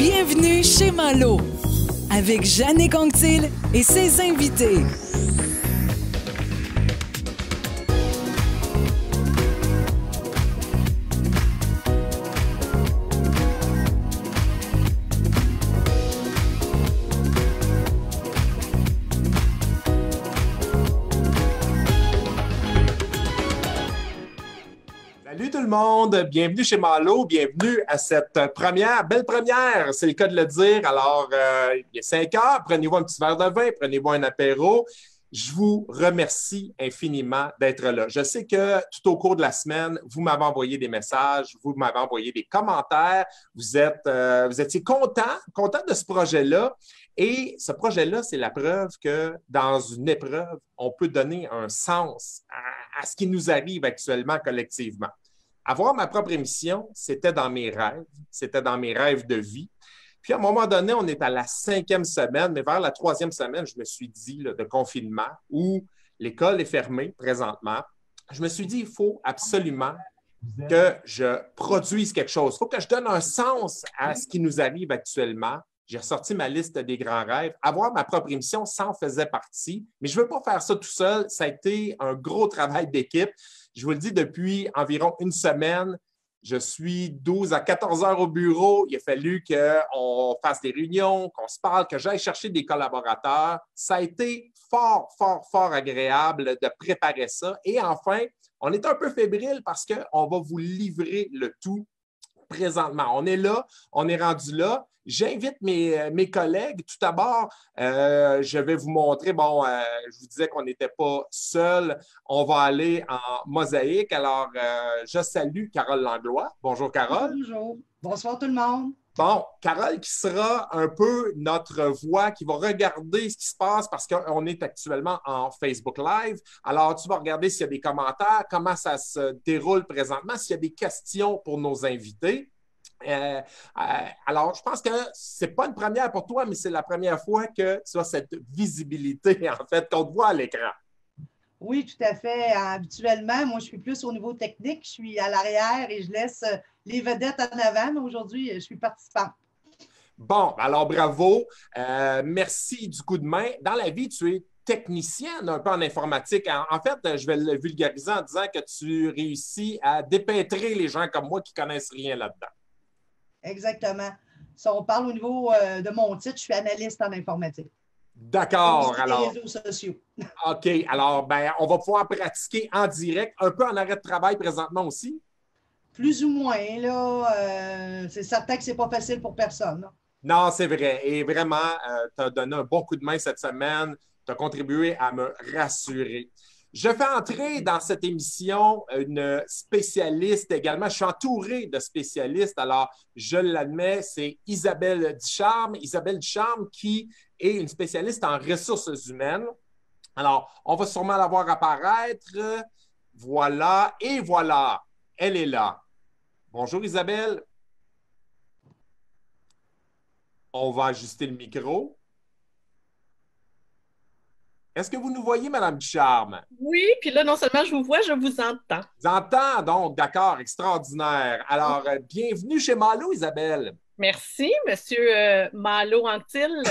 Bienvenue chez Malo, avec Jannick Anctil et ses invités. Salut tout le monde, bienvenue chez Malo, bienvenue à cette belle première, c'est le cas de le dire. Alors, il est 5 heures, prenez-vous un petit verre de vin, prenez-vous un apéro. Je vous remercie infiniment d'être là. Je sais que tout au cours de la semaine, vous m'avez envoyé des messages, vous m'avez envoyé des commentaires, vous étiez content de ce projet-là. Et ce projet-là, c'est la preuve que dans une épreuve, on peut donner un sens à ce qui nous arrive actuellement collectivement. Avoir ma propre émission, c'était dans mes rêves de vie. Puis, à un moment donné, on est à la 5e semaine, mais vers la 3e semaine, je me suis dit, là, de confinement, où l'école est fermée présentement, je me suis dit, il faut absolument que je produise quelque chose. Il faut que je donne un sens à ce qui nous arrive actuellement. J'ai ressorti ma liste des grands rêves. Avoir ma propre émission, ça en faisait partie. Mais je ne veux pas faire ça tout seul. Ça a été un gros travail d'équipe. Je vous le dis, depuis environ une semaine, je suis 12 à 14 heures au bureau. Il a fallu qu'on fasse des réunions, qu'on se parle, que j'aille chercher des collaborateurs. Ça a été fort agréable de préparer ça. Et enfin, on est un peu fébrile parce qu'on va vous livrer le tout présentement. On est là, on est rendu là. J'invite mes collègues. Tout d'abord, je vais vous montrer, je vous disais qu'on n'était pas seul. On va aller en mosaïque. Alors, je salue Carole Langlois. Bonjour, Carole. Bonjour. Bonsoir tout le monde. Bon, Carole qui sera un peu notre voix, qui va regarder ce qui se passe parce qu'on est actuellement en Facebook Live. Alors, tu vas regarder s'il y a des commentaires, comment ça se déroule présentement, s'il y a des questions pour nos invités. Alors, je pense que ce n'est pas une première pour toi, mais c'est la première fois que tu as cette visibilité, en fait, qu'on te voit à l'écran. Oui, tout à fait. Habituellement, moi, je suis plus au niveau technique. Je suis à l'arrière et je laisse les vedettes en avant, mais aujourd'hui, je suis participante. Bon, alors bravo. Merci du coup de main. Dans la vie, tu es technicienne un peu en informatique. En fait, je vais le vulgariser en disant que tu réussis à dépêtrer les gens comme moi qui ne connaissent rien là-dedans. Exactement. Si on parle au niveau de mon titre, je suis analyste en informatique. D'accord. Alors, les réseaux sociaux. OK. Alors, on va pouvoir pratiquer en direct, un peu en arrêt de travail présentement aussi. Plus ou moins, là. C'est certain que ce n'est pas facile pour personne. Là. Non, c'est vrai. Et vraiment, tu as donné un bon coup de main cette semaine. Tu as contribué à me rassurer. Je fais entrer dans cette émission une spécialiste également. Je suis entouré de spécialistes. Alors, je l'admets, c'est Isabelle Ducharme. Isabelle Ducharme qui est une spécialiste en ressources humaines. Alors, on va sûrement la voir apparaître. Voilà, et voilà, elle est là. Bonjour Isabelle. On va ajuster le micro. Est-ce que vous nous voyez, Madame Ducharme? Oui, puis là, non seulement je vous vois, je vous entends. Vous entends, donc, d'accord, extraordinaire. Alors, bienvenue chez Malo, Isabelle. Merci, Monsieur Malo Anctil.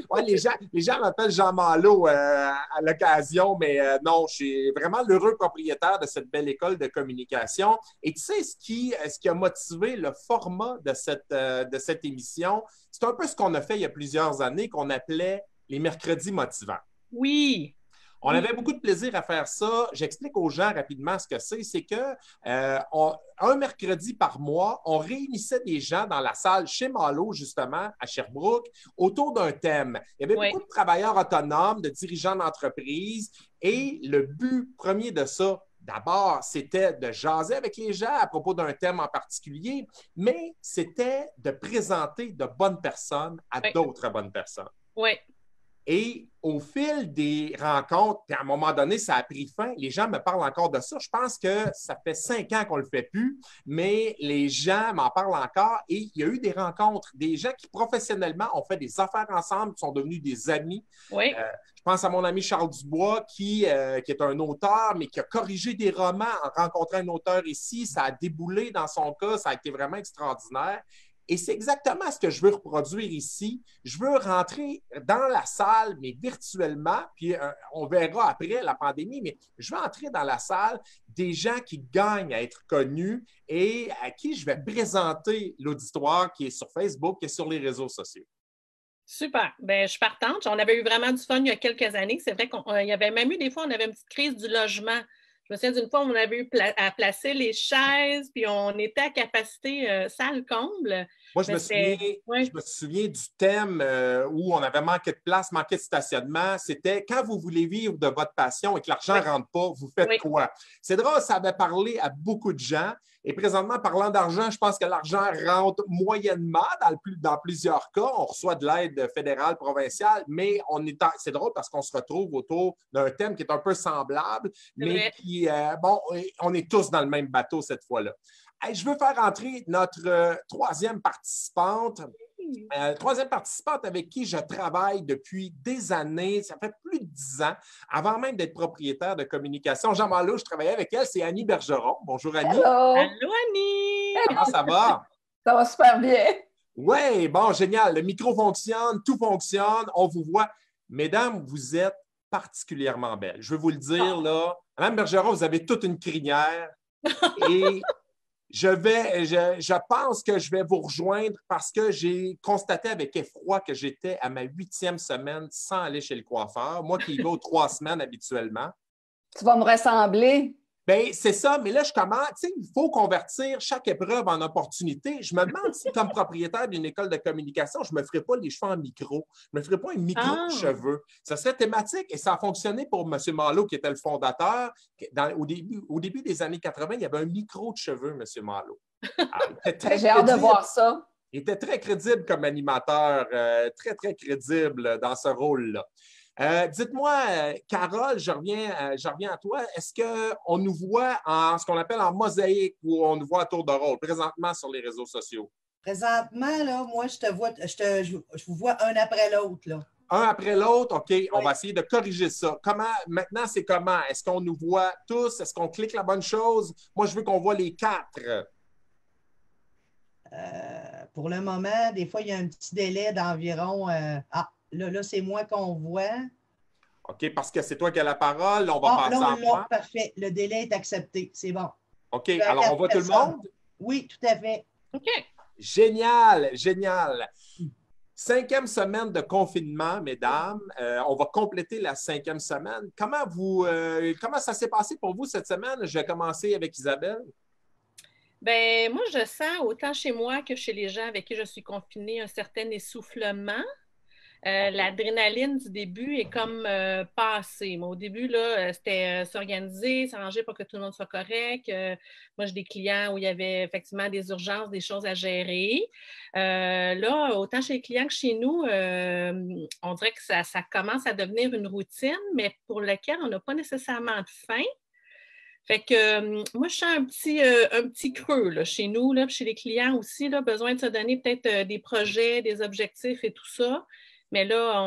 Ouais, les gens m'appellent Jean Malo à l'occasion, mais non, je suis vraiment l'heureux propriétaire de cette belle école de communication. Et tu sais, ce qui a motivé le format de cette émission, c'est un peu ce qu'on a fait il y a plusieurs années, qu'on appelait les mercredis motivants. Oui. On avait beaucoup de plaisir à faire ça. J'explique aux gens rapidement ce que c'est. C'est que un mercredi par mois, on réunissait des gens dans la salle chez Malo, justement, à Sherbrooke, autour d'un thème. Il y avait beaucoup de travailleurs autonomes, de dirigeants d'entreprise. Et le but premier de ça, d'abord, c'était de jaser avec les gens à propos d'un thème en particulier, mais c'était de présenter de bonnes personnes à d'autres bonnes personnes. Oui. Et au fil des rencontres, puis à un moment donné, ça a pris fin. Les gens me parlent encore de ça. Je pense que ça fait 5 ans qu'on ne le fait plus, mais les gens m'en parlent encore. Et il y a eu des rencontres, des gens qui professionnellement ont fait des affaires ensemble, qui sont devenus des amis. Oui. Je pense à mon ami Charles Dubois, qui est un auteur, mais qui a corrigé des romans en rencontrant un auteur ici. Ça a déboulé dans son cas. Ça a été vraiment extraordinaire. Et c'est exactement ce que je veux reproduire ici. Je veux rentrer dans la salle, mais virtuellement, puis on verra après la pandémie, mais je veux entrer dans la salle des gens qui gagnent à être connus et à qui je vais présenter l'auditoire qui est sur Facebook et sur les réseaux sociaux. Super. Ben, je suis partante. On avait eu vraiment du fun il y a quelques années. C'est vrai qu'il y avait même eu des fois, on avait une petite crise du logement. Je me souviens d'une fois, on avait eu à placer les chaises, puis on était à capacité salle comble. Moi, je me souviens du thème où on avait manqué de place, manqué de stationnement. C'était quand vous voulez vivre de votre passion et que l'argent ne rentre pas, vous faites quoi? C'est drôle, ça avait parlé à beaucoup de gens. Et présentement, parlant d'argent, je pense que l'argent rentre moyennement dans plusieurs cas. On reçoit de l'aide fédérale, provinciale, mais c'est drôle parce qu'on se retrouve autour d'un thème qui est un peu semblable, mais qui, on est tous dans le même bateau cette fois-là. Hey, je veux faire entrer notre troisième participante avec qui je travaille depuis des années. Ça fait plus de 10 ans, avant même d'être propriétaire de communication. Jean Malo, je travaillais avec elle, c'est Annie Bergeron. Bonjour, Annie. Hello. Allô, Annie! Comment ça va? Ça va super bien. Oui, bon, génial. Le micro fonctionne, tout fonctionne, on vous voit. Mesdames, vous êtes particulièrement belles. Je veux vous le dire, là. Madame Bergeron, vous avez toute une crinière et je pense que je vais vous rejoindre parce que j'ai constaté avec effroi que j'étais à ma 8e semaine sans aller chez le coiffeur. Moi qui y vais aux 3 semaines habituellement. Tu vas me ressembler. Bien, c'est ça, mais là, je commence. Tu sais, il faut convertir chaque épreuve en opportunité. Je me demande si, comme propriétaire d'une école de communication, je ne me ferais pas les cheveux en micro. Je ne me ferais pas un micro de cheveux. Ça serait thématique et ça a fonctionné pour M. Malo, qui était le fondateur. Au début des années 80, il y avait un micro de cheveux, M. Malo. J'ai hâte de voir ça. Il était très crédible comme animateur, très, très crédible dans ce rôle-là. Dites-moi, Carole, je reviens à toi. Est-ce qu'on nous voit en ce qu'on appelle en mosaïque ou on nous voit à tour de rôle présentement sur les réseaux sociaux? Présentement, là, moi, je vous vois un après l'autre, là. Un après l'autre, OK, on va essayer de corriger ça. Maintenant, c'est comment? Est-ce qu'on nous voit tous? Est-ce qu'on clique la bonne chose? Moi, je veux qu'on voit les 4. Pour le moment, des fois, il y a un petit délai d'environ... Là, c'est moi qu'on voit. OK, parce que c'est toi qui as la parole. On va passer en moi. Parfait. Le délai est accepté. C'est bon. OK, alors on voit tout le monde? Oui, tout à fait. OK. Génial, génial. 5e semaine de confinement, mesdames. On va compléter la 5e semaine. Comment ça s'est passé pour vous cette semaine? Je vais commencer avec Isabelle. Ben moi, je sens autant chez moi que chez les gens avec qui je suis confinée un certain essoufflement. L'adrénaline du début est comme passée. Moi, au début, là, c'était s'organiser, s'arranger pour que tout le monde soit correct. Moi, j'ai des clients où il y avait effectivement des urgences, des choses à gérer. Là, autant chez les clients que chez nous, on dirait que ça commence à devenir une routine, mais pour laquelle on n'a pas nécessairement de faim. Fait que moi, je sens un petit creux là, chez nous, là, chez les clients aussi, là, besoin de se donner peut-être des projets, des objectifs et tout ça. Mais là,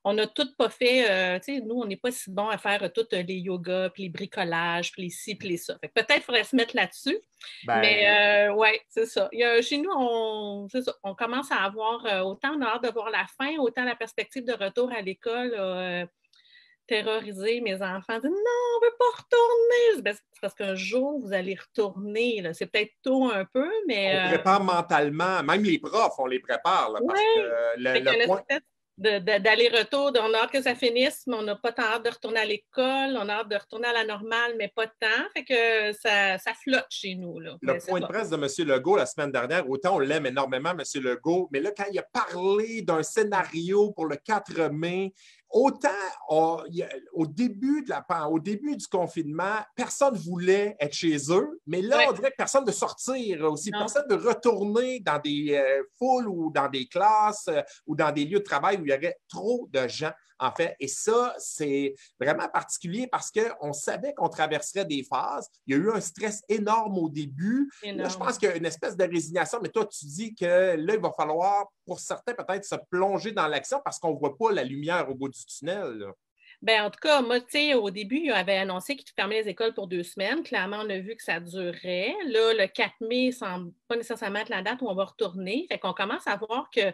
on n'a tout pas fait. Tu sais, nous, on n'est pas si bon à faire tous les yogas, puis les bricolages, puis les ci, puis les ça. Fait que peut-être qu'il faudrait se mettre là-dessus. Mais oui, c'est ça. Chez nous, on commence à avoir autant on a hâte de voir la fin, autant la perspective de retour à l'école terroriser mes enfants, dire non, on ne veut pas retourner. C'est parce qu'un jour, vous allez retourner. Là. C'est peut-être tôt un peu, mais. On prépare mentalement. Même les profs, on les prépare. Là, parce que le point. D'aller-retour, on a hâte que ça finisse, mais on n'a pas tant hâte de retourner à l'école, on a hâte de retourner à la normale, mais pas tant. Fait que ça flotte chez nous. Là. Le point de presse de M. Legault la semaine dernière, autant on l'aime énormément, M. Legault, mais là, quand il a parlé d'un scénario pour le 4 mai, autant au début du confinement, personne ne voulait être chez eux, mais là, on dirait que personne ne veut sortir aussi. Non. Personne ne veut retourner dans des foules ou dans des classes ou dans des lieux de travail où il y aurait trop de gens, en fait. Et ça, c'est vraiment particulier parce qu'on savait qu'on traverserait des phases. Il y a eu un stress énorme au début. Là, je pense qu'il y a une espèce de résignation, mais toi, tu dis que là, il va falloir, pour certains, peut-être se plonger dans l'action parce qu'on ne voit pas la lumière au bout du tunnel. Là. Ben, en tout cas, moi, tu sais, au début, ils avaient annoncé qu'ils fermaient les écoles pour 2 semaines. Clairement, on a vu que ça durait. Là, le 4 mai ne semble pas nécessairement être la date où on va retourner. Fait qu'on commence à voir que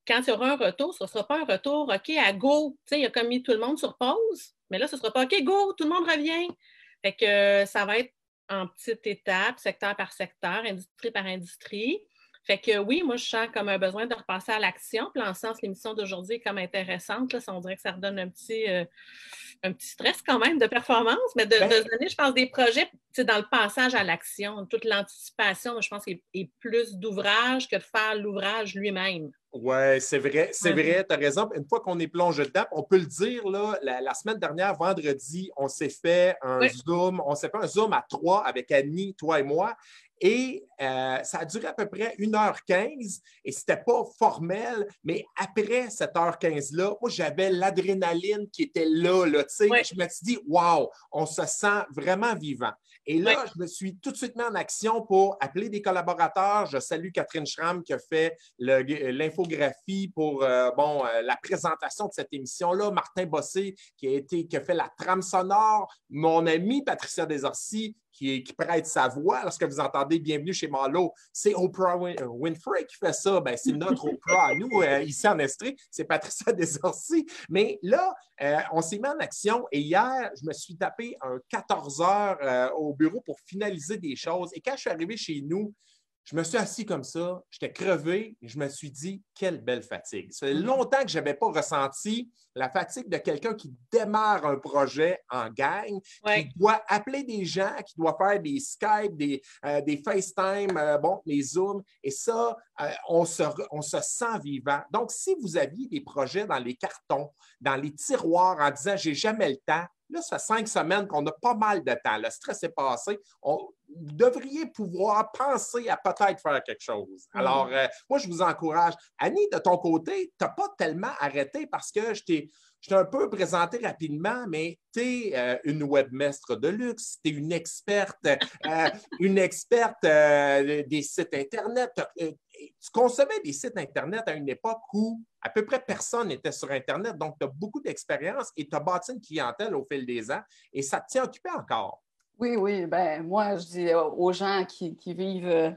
quand il y aura un retour, ce ne sera pas un retour, OK, à go. Tu sais, il a comme mis tout le monde sur pause. Mais là, ce ne sera pas OK, go, tout le monde revient. Fait que ça va être en petites étapes, secteur par secteur, industrie par industrie. Fait que oui, moi, je sens comme un besoin de repasser à l'action. Puis en ce sens, l'émission d'aujourd'hui est comme intéressante. Là, on dirait que ça redonne un petit stress quand même de performance, mais de se donner, je pense, des projets dans le passage à l'action. Toute l'anticipation, je pense, est plus d'ouvrage que de faire l'ouvrage lui-même. Oui, c'est vrai, tu as raison. Une fois qu'on est plongé dedans, on peut le dire, là, la semaine dernière, vendredi, on s'est fait un Zoom, à 3 avec Annie, toi et moi. Et ça a duré à peu près 1h15 et ce n'était pas formel, mais après cette heure 15-là, moi, j'avais l'adrénaline qui était là, tu sais. Je me suis dit, wow, on se sent vraiment vivant. Et là, je me suis tout de suite mis en action pour appeler des collaborateurs. Je salue Catherine Schramm qui a fait l'infographie pour la présentation de cette émission-là. Martin Bossé qui a fait la trame sonore. Mon amie Patricia Desorcy qui prête sa voix. Lorsque vous entendez Bienvenue chez Malo, c'est Oprah Winfrey qui fait ça. Ben, c'est notre Oprah. Nous, ici en Estrie, c'est Patricia Desorcy. Mais là, on s'est mis en action et hier, je me suis tapé un 14 heures au bureau pour finaliser des choses. Et quand je suis arrivé chez nous, je me suis assis comme ça, j'étais crevé, et je me suis dit, quelle belle fatigue. Ça fait longtemps que je n'avais pas ressenti la fatigue de quelqu'un qui démarre un projet en gang, qui doit appeler des gens, qui doit faire des Skype, des FaceTime, les Zooms, et ça, on se sent vivant. Donc, si vous aviez des projets dans les cartons, dans les tiroirs en disant, j'ai jamais le temps, là, ça fait 5 semaines qu'on a pas mal de temps. Le stress est passé. Vous devriez pouvoir penser à peut-être faire quelque chose. Alors, moi, je vous encourage. Annie, de ton côté, tu n'as pas tellement arrêté parce que je t'ai un peu présenté rapidement, mais tu es une webmestre de luxe, tu es une experte des sites Internet. Tu concevais des sites Internet à une époque où à peu près personne n'était sur Internet, donc tu as beaucoup d'expérience et tu as bâti une clientèle au fil des ans et ça te tient occupé encore. Oui. Ben moi, je dis aux gens qui vivent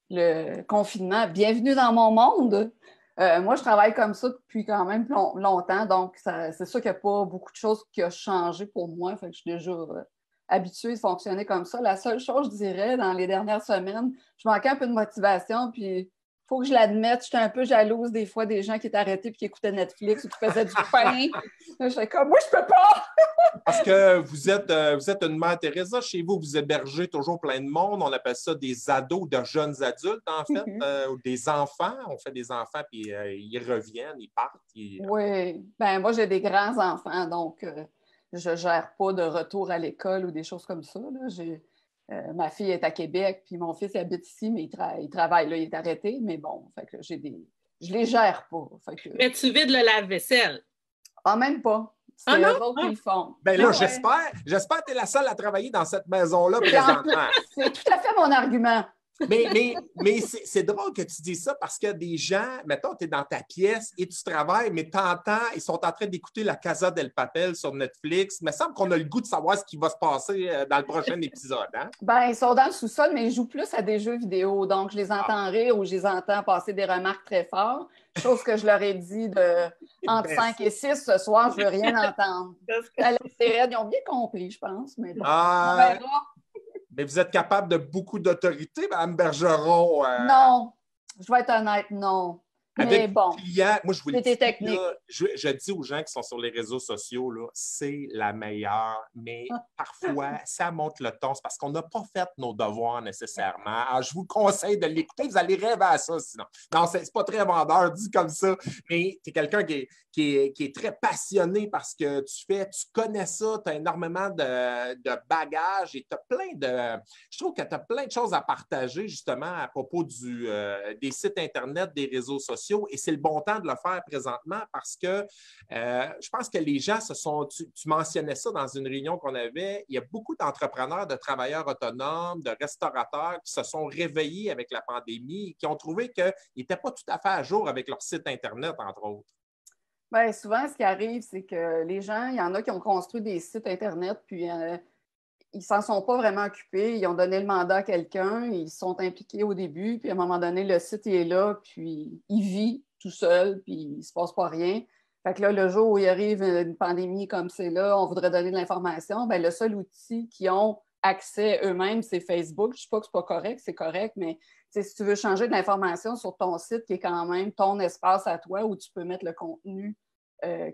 le confinement, bienvenue dans mon monde. Moi, je travaille comme ça depuis quand même longtemps, donc c'est sûr qu'il n'y a pas beaucoup de choses qui ont changé pour moi. Fait que je suis déjà habituée de fonctionner comme ça. La seule chose, je dirais, dans les dernières semaines, je manquais un peu de motivation, puis il faut que je l'admette, j'étais un peu jalouse des fois des gens qui étaient arrêtés et qui écoutaient Netflix ou qui faisaient du pain. J'étais comme, moi, je peux pas! Parce que vous êtes une mère Teresa. Chez vous, vous hébergez toujours plein de monde. On appelle ça des ados, de jeunes adultes, en fait, ou des enfants. On fait des enfants, puis ils reviennent, ils partent. Oui. Ben moi, j'ai des grands-enfants, donc je ne gère pas de retour à l'école ou des choses comme ça. Là. Ma fille est à Québec, puis mon fils habite ici, mais il travaille là, il est arrêté. Mais bon, fait que je les gère pas. Fait que... Mais tu vides le lave-vaisselle? Ah, même pas. C'est eux autres qui le font. Bien là, j'espère que tu es la seule à travailler dans cette maison-là présentement. C'est tout à fait mon argument. Mais c'est drôle que tu dises ça parce que des gens, mettons, tu es dans ta pièce et tu travailles, mais tu entends, ils sont en train d'écouter La Casa del Papel sur Netflix. Il me semble qu'on a le goût de savoir ce qui va se passer dans le prochain épisode. Hein? Ben, ils sont dans le sous-sol, mais ils jouent plus à des jeux vidéo. Donc, je les entends rire ou je les entends passer des remarques très fortes. Chose que je leur ai dit entre 5 et 6 ce soir, je ne veux rien entendre. Ils ont bien compris, je pense. Mais bon, on verra. Mais vous êtes capable de beaucoup d'autorité, Mme Bergeron? Non, je vais être honnête, non. Mais bon, clients, moi, je vous le dis, technique. Là, je dis aux gens qui sont sur les réseaux sociaux, là, c'est la meilleure, mais parfois, ça monte le ton. C'est parce qu'on n'a pas fait nos devoirs nécessairement. Alors, je vous conseille de l'écouter. Vous allez rêver à ça, sinon. Non, c'est pas très vendeur, dit comme ça, mais tu es quelqu'un qui est très passionné par ce que tu fais. Tu connais ça, tu as énormément de bagages et tu as plein de... Je trouve que tu as plein de choses à partager, justement, à propos des sites Internet, des réseaux sociaux. Et c'est le bon temps de le faire présentement parce que je pense que les gens tu mentionnais ça dans une réunion qu'on avait, il y a beaucoup d'entrepreneurs, de travailleurs autonomes, de restaurateurs qui se sont réveillés avec la pandémie et qui ont trouvé qu'ils n'étaient pas tout à fait à jour avec leur site Internet, entre autres. Bien, souvent, ce qui arrive, c'est que les gens, il y en a qui ont construit des sites Internet, puis ils s'en sont pas vraiment occupés. Ils ont donné le mandat à quelqu'un, ils sont impliqués au début, puis à un moment donné, le site il est là, puis il vit tout seul, puis il ne se passe pas rien. Fait que là, le jour où il arrive une pandémie comme c'est là, on voudrait donner de l'information, bien, le seul outil qu'ils ont accès eux-mêmes, c'est Facebook. Je ne dis pas que ce n'est pas correct, c'est correct, mais si tu veux changer de l'information sur ton site, qui est quand même ton espace à toi, où tu peux mettre le contenu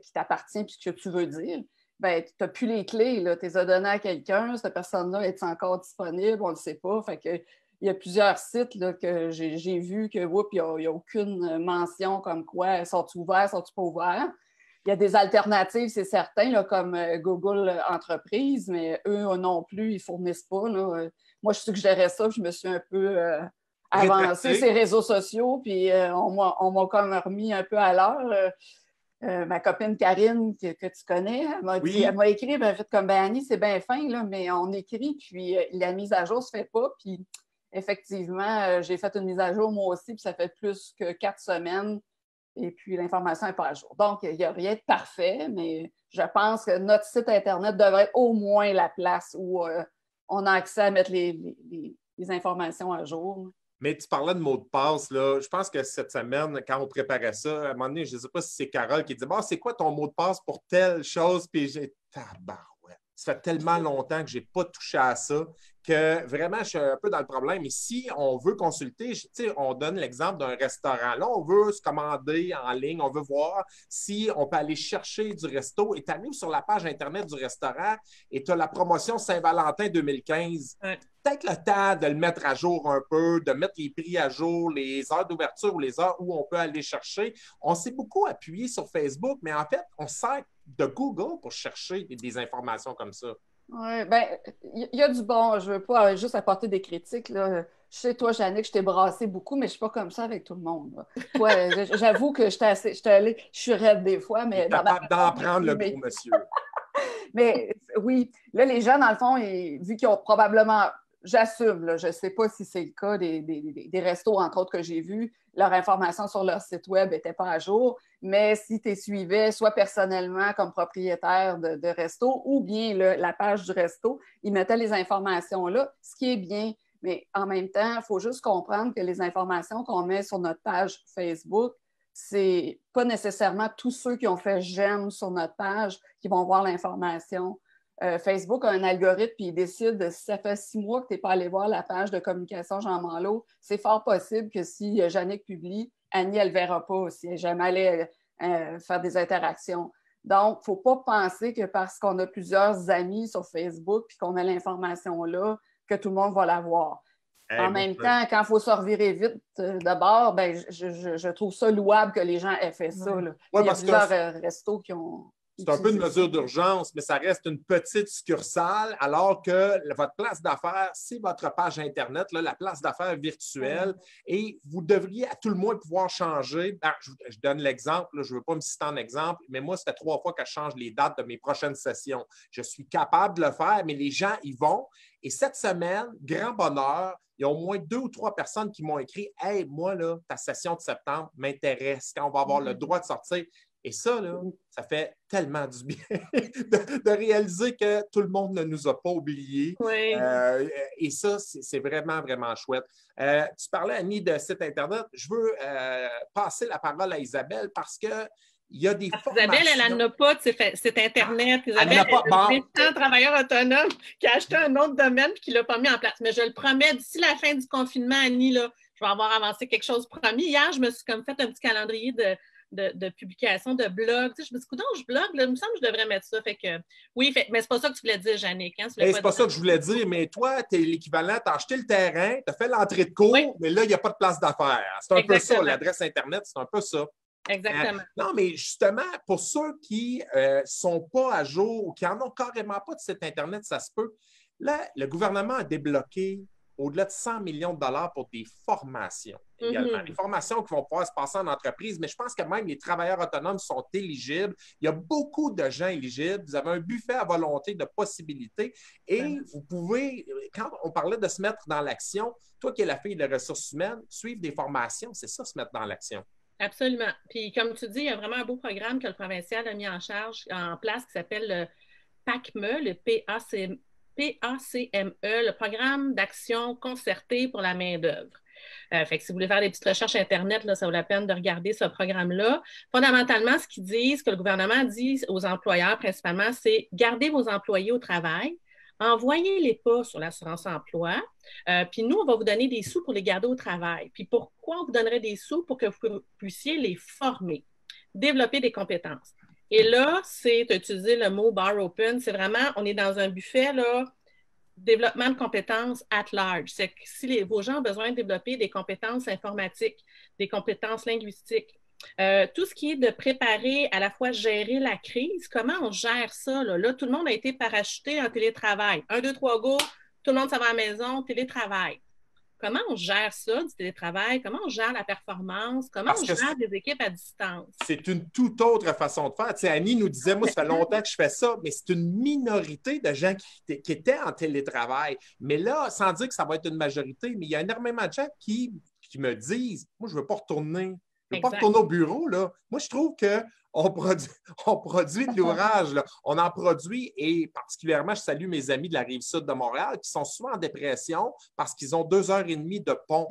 qui t'appartient puis ce que tu veux dire, ben, tu n'as plus les clés, tu les as données à quelqu'un, cette personne-là est encore disponible, on ne le sait pas. Fait que, il y a plusieurs sites là, que j'ai vu que il n'y a aucune mention comme quoi sont-ils ouverts, sont-ils pas ouverts. Il y a des alternatives, c'est certain, là, comme Google Entreprises, mais eux non plus, ils ne fournissent pas. Là. Moi, je suggérais ça, puis je me suis un peu avancée ces réseaux sociaux, puis on m'a comme remis un peu à l'heure. Ma copine Karine, que tu connais, elle m'a écrit, elle a fait comme Annie, c'est bien fin, là, mais on écrit, puis la mise à jour ne se fait pas. Puis effectivement, j'ai fait une mise à jour moi aussi, puis ça fait plus que 4 semaines, et puis l'information n'est pas à jour. Donc, il n'y a rien de parfait, mais je pense que notre site Internet devrait être au moins la place où on a accès à mettre les informations à jour. Mais tu parlais de mots de passe, là. Je pense que cette semaine, quand on préparait ça, à un moment donné, je ne sais pas si c'est Carole qui dit bon, c'est quoi ton mot de passe pour telle chose? Puis j'ai tabarouette. Ça fait tellement longtemps que je n'ai pas touché à ça que vraiment, je suis un peu dans le problème. Et si on veut consulter, on donne l'exemple d'un restaurant. Là, on veut se commander en ligne, on veut voir si on peut aller chercher du resto. Et tu arrives sur la page Internet du restaurant et tu as la promotion Saint-Valentin 2015. Ouais. Peut-être le temps de le mettre à jour un peu, de mettre les prix à jour, les heures d'ouverture ou les heures où on peut aller chercher. On s'est beaucoup appuyé sur Facebook, mais en fait, on sert de Google pour chercher des informations comme ça. Oui, bien, il y a du bon. Je ne veux pas juste apporter des critiques, là. Je sais, toi, Jannick, je t'ai brassé beaucoup, mais je ne suis pas comme ça avec tout le monde. Là. Toi, j'avoue que je suis raide des fois, mais... Capable d'en prendre le gros monsieur. Mais oui, là, les gens, dans le fond, vu qu'ils ont probablement... J'assume, là, je ne sais pas si c'est le cas des restos, entre autres, que j'ai vus, leur information sur leur site web n'était pas à jour, mais si tu suivais soit personnellement comme propriétaire de resto ou bien la page du resto, ils mettaient les informations là, ce qui est bien. Mais en même temps, il faut juste comprendre que les informations qu'on met sur notre page Facebook, c'est pas nécessairement tous ceux qui ont fait j'aime sur notre page qui vont voir l'information. Facebook a un algorithme puis il décide, si ça fait 6 mois que tu n'es pas allé voir la page de communication Jean Manlot, c'est fort possible que si Jannick publie, Annie, elle ne verra pas si elle n'est jamais allée faire des interactions. Donc, il ne faut pas penser que parce qu'on a plusieurs amis sur Facebook puis qu'on a l'information là, que tout le monde va la voir. En même temps, quand il faut se revirer vite d'abord, ben, je trouve ça louable que les gens aient fait ça. Là. Il y a plusieurs restos qui ont... C'est un peu une mesure d'urgence, mais ça reste une petite succursale, alors que votre place d'affaires, c'est votre page Internet, là, la place d'affaires virtuelle, et vous devriez à tout le moins pouvoir changer. Je donne l'exemple, là, je ne veux pas me citer en exemple, mais moi, c'était 3 fois que je change les dates de mes prochaines sessions. Je suis capable de le faire, mais les gens y vont. Et cette semaine, grand bonheur, il y a au moins 2 ou 3 personnes qui m'ont écrit « Hey, moi, là, ta session de septembre m'intéresse, quand on va avoir le droit de sortir. » Et ça, là, ça fait tellement du bien de réaliser que tout le monde ne nous a pas oubliés. Oui. Et ça, c'est vraiment, vraiment chouette. Tu parlais, Annie, de site Internet. Je veux passer la parole à Isabelle parce que il y a des formations. Isabelle, elle n'en a pas de site Internet. Isabelle, c'est un travailleur autonome qui a acheté un autre domaine et qui ne l'a pas mis en place. Mais je le promets, d'ici la fin du confinement, Annie, là, je vais avoir avancé quelque chose promis. Hier, je me suis comme fait un petit calendrier de publication, de blog. Tu sais, je me dis, coudonc, je blogue, là, il me semble que je devrais mettre ça. Fait que, oui, mais c'est pas ça que tu voulais dire, Jannick. Hein? C'est pas ça que je voulais dire, mais toi, tu es l'équivalent, tu as acheté le terrain, tu as fait l'entrée de cours, mais là, il n'y a pas de place d'affaires. C'est un peu ça, l'adresse Internet, c'est un peu ça. Exactement. Non, mais justement, pour ceux qui ne sont pas à jour ou qui n'en ont carrément pas de site Internet, ça se peut. Là, le gouvernement a débloqué au-delà de 100 millions de dollars pour des formations également. Des formations qui vont pouvoir se passer en entreprise, mais je pense que même les travailleurs autonomes sont éligibles. Il y a beaucoup de gens éligibles. Vous avez un buffet à volonté de possibilités et vous pouvez, quand on parlait de se mettre dans l'action, toi qui es la fille de ressources humaines, suivre des formations, c'est ça, se mettre dans l'action. Absolument. Puis comme tu dis, il y a vraiment un beau programme que le provincial a mis en place qui s'appelle le PACME, le PACME, le Programme d'action concertée pour la main-d'œuvre. Fait que si vous voulez faire des petites recherches Internet, là, ça vaut la peine de regarder ce programme-là. Fondamentalement, ce qu'ils disent, ce que le gouvernement dit aux employeurs principalement, c'est garder vos employés au travail, envoyez-les pas sur l'assurance-emploi, puis nous, on va vous donner des sous pour les garder au travail. Puis pourquoi on vous donnerait des sous? Pour que vous puissiez les former, développer des compétences. Et là, c'est utiliser le mot bar open, c'est vraiment, on est dans un buffet, là, développement de compétences at large. C'est que si vos gens ont besoin de développer des compétences informatiques, des compétences linguistiques, tout ce qui est de préparer, à la fois gérer la crise, comment on gère ça? Là, tout le monde a été parachuté en télétravail. 1, 2, 3, go, tout le monde s'en va à la maison, télétravail. Comment on gère ça, du télétravail? Comment on gère la performance? Comment on gère des équipes à distance? C'est une toute autre façon de faire. Tu sais, Annie nous disait, moi, ça fait longtemps que je fais ça, mais c'est une minorité de gens qui étaient en télétravail. Mais là, sans dire que ça va être une majorité, mais il y a énormément de gens qui me disent, moi, je ne veux pas retourner. Je ne veux pas retourner au bureau. Là. Moi, je trouve qu'on produit de l'ouvrage. Là. On en produit et particulièrement, je salue mes amis de la Rive-Sud de Montréal qui sont souvent en dépression parce qu'ils ont 2 heures et demie de pont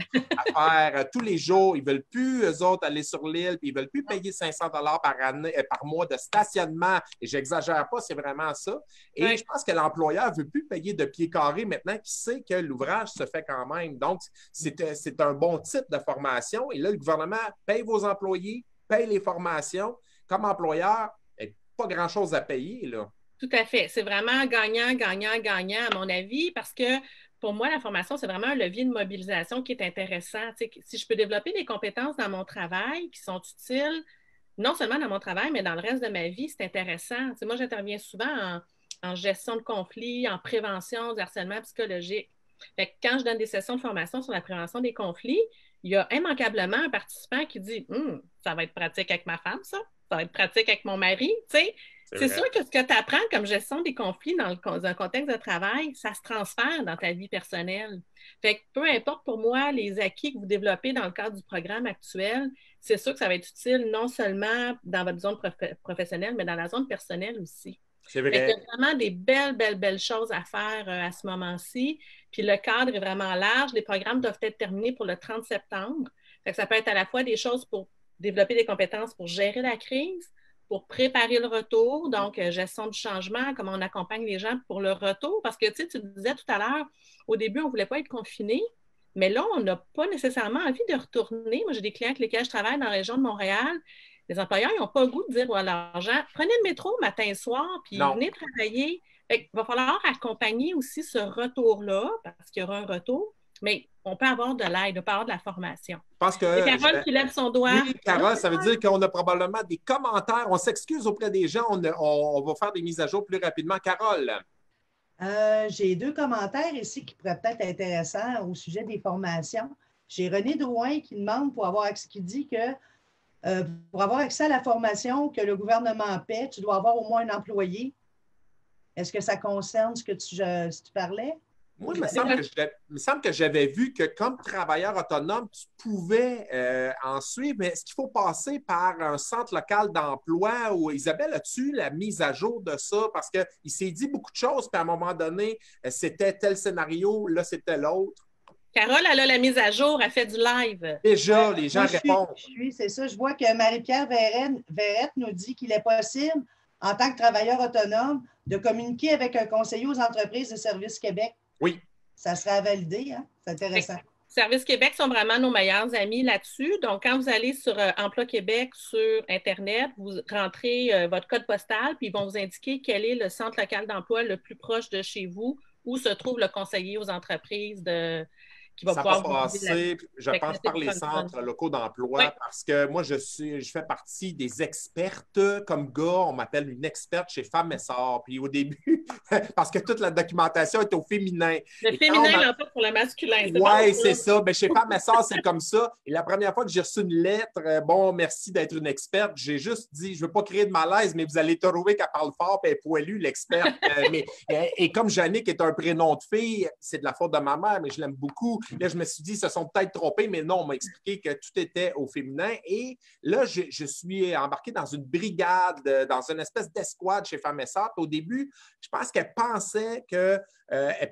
à faire tous les jours. Ils ne veulent plus, eux autres, aller sur l'île puis ils ne veulent plus payer 500 $ par mois de stationnement. Et je n'exagère pas, c'est vraiment ça. Et je pense que l'employeur ne veut plus payer de pieds carrés maintenant qu'il sait que l'ouvrage se fait quand même. Donc, c'est un bon type de formation. Et là, le gouvernement paye vos employés, paye les formations. Comme employeur, il n'y a pas grand-chose à payer, là. Tout à fait. C'est vraiment gagnant, gagnant, gagnant, à mon avis, parce que pour moi, la formation, c'est vraiment un levier de mobilisation qui est intéressant. Tu sais, si je peux développer des compétences dans mon travail qui sont utiles, non seulement dans mon travail, mais dans le reste de ma vie, c'est intéressant. Tu sais, moi, j'interviens souvent en gestion de conflits, en prévention du harcèlement psychologique. Fait que quand je donne des sessions de formation sur la prévention des conflits, il y a immanquablement un participant qui dit ça va être pratique avec ma femme, ça va être pratique avec mon mari. Tu sais, c'est sûr que ce que tu apprends comme gestion des conflits dans un contexte de travail, ça se transfère dans ta vie personnelle. Fait que peu importe pour moi les acquis que vous développez dans le cadre du programme actuel, c'est sûr que ça va être utile non seulement dans votre zone professionnelle, mais dans la zone personnelle aussi. C'est vrai. Il y a vraiment des belles choses à faire à ce moment-ci. Puis le cadre est vraiment large. Les programmes doivent être terminés pour le 30 septembre. Fait que ça peut être à la fois des choses pour développer des compétences pour gérer la crise, pour préparer le retour, donc gestion du changement, comment on accompagne les gens pour le retour. Parce que tu disais tout à l'heure, au début, on ne voulait pas être confiné, mais là, on n'a pas nécessairement envie de retourner. Moi, j'ai des clients avec lesquels je travaille dans la région de Montréal. Les employeurs, ils n'ont pas le goût de dire à leurs gens, prenez le métro matin et soir, puis venez travailler. Fait qu'il va falloir accompagner aussi ce retour-là, parce qu'il y aura un retour, mais on peut avoir de l'aide, on peut avoir de la formation. Je pense que c'est Carole qui lève son doigt. Oui, Carole, ça veut dire qu'on a probablement des commentaires. On s'excuse auprès des gens. On va faire des mises à jour plus rapidement. Carole. J'ai 2 commentaires ici qui pourraient peut-être être intéressants au sujet des formations. J'ai René Drouin qui demande qui dit que pour avoir accès à la formation que le gouvernement paie, tu dois avoir au moins un employé. Est-ce que ça concerne ce que tu parlais? Moi, il me semble que j'avais vu que comme travailleur autonome, tu pouvais en suivre, mais est-ce qu'il faut passer par un centre local d'emploi ou Isabelle, as-tu la mise à jour de ça? Parce qu'il s'est dit beaucoup de choses, puis à un moment donné, c'était tel scénario, là, c'était l'autre. Carole, elle a la mise à jour, elle fait du live. Déjà, les gens répondent. C'est ça. Je vois que Marie-Pierre Verrette nous dit qu'il est possible, en tant que travailleur autonome, de communiquer avec un conseiller aux entreprises de Service Québec. Oui. Ça serait à valider, hein? C'est intéressant. Service Québec sont vraiment nos meilleurs amis là-dessus. Donc, quand vous allez sur Emploi Québec sur Internet, vous rentrez votre code postal, puis ils vont vous indiquer quel est le centre local d'emploi le plus proche de chez vous, où se trouve le conseiller aux entreprises qui va pouvoir passer, je pense, par les centres locaux d'emploi parce que moi, je fais partie des expertes. Comme gars, on m'appelle une experte chez Femmes Essor. Puis au début, parce que toute la documentation est au féminin. Le féminin l'emporte pour le masculin. Oui, c'est ça. Ben, chez Femmes Essor, c'est comme ça. Et la première fois que j'ai reçu une lettre, bon, merci d'être une experte, j'ai juste dit, je ne veux pas créer de malaise, mais vous allez trouver qu'elle parle fort et elle est poilue, l'experte. Et comme Jannick est un prénom de fille, c'est de la faute de ma mère, mais je l'aime beaucoup. Là, je me suis dit, ils se sont peut-être trompés, mais non, on m'a expliqué que tout était au féminin. Et là, je suis embarqué dans une brigade, dans une espèce d'escouade chez Femmes et Sœurs. Au début, je pense qu'elle pensait qu'elle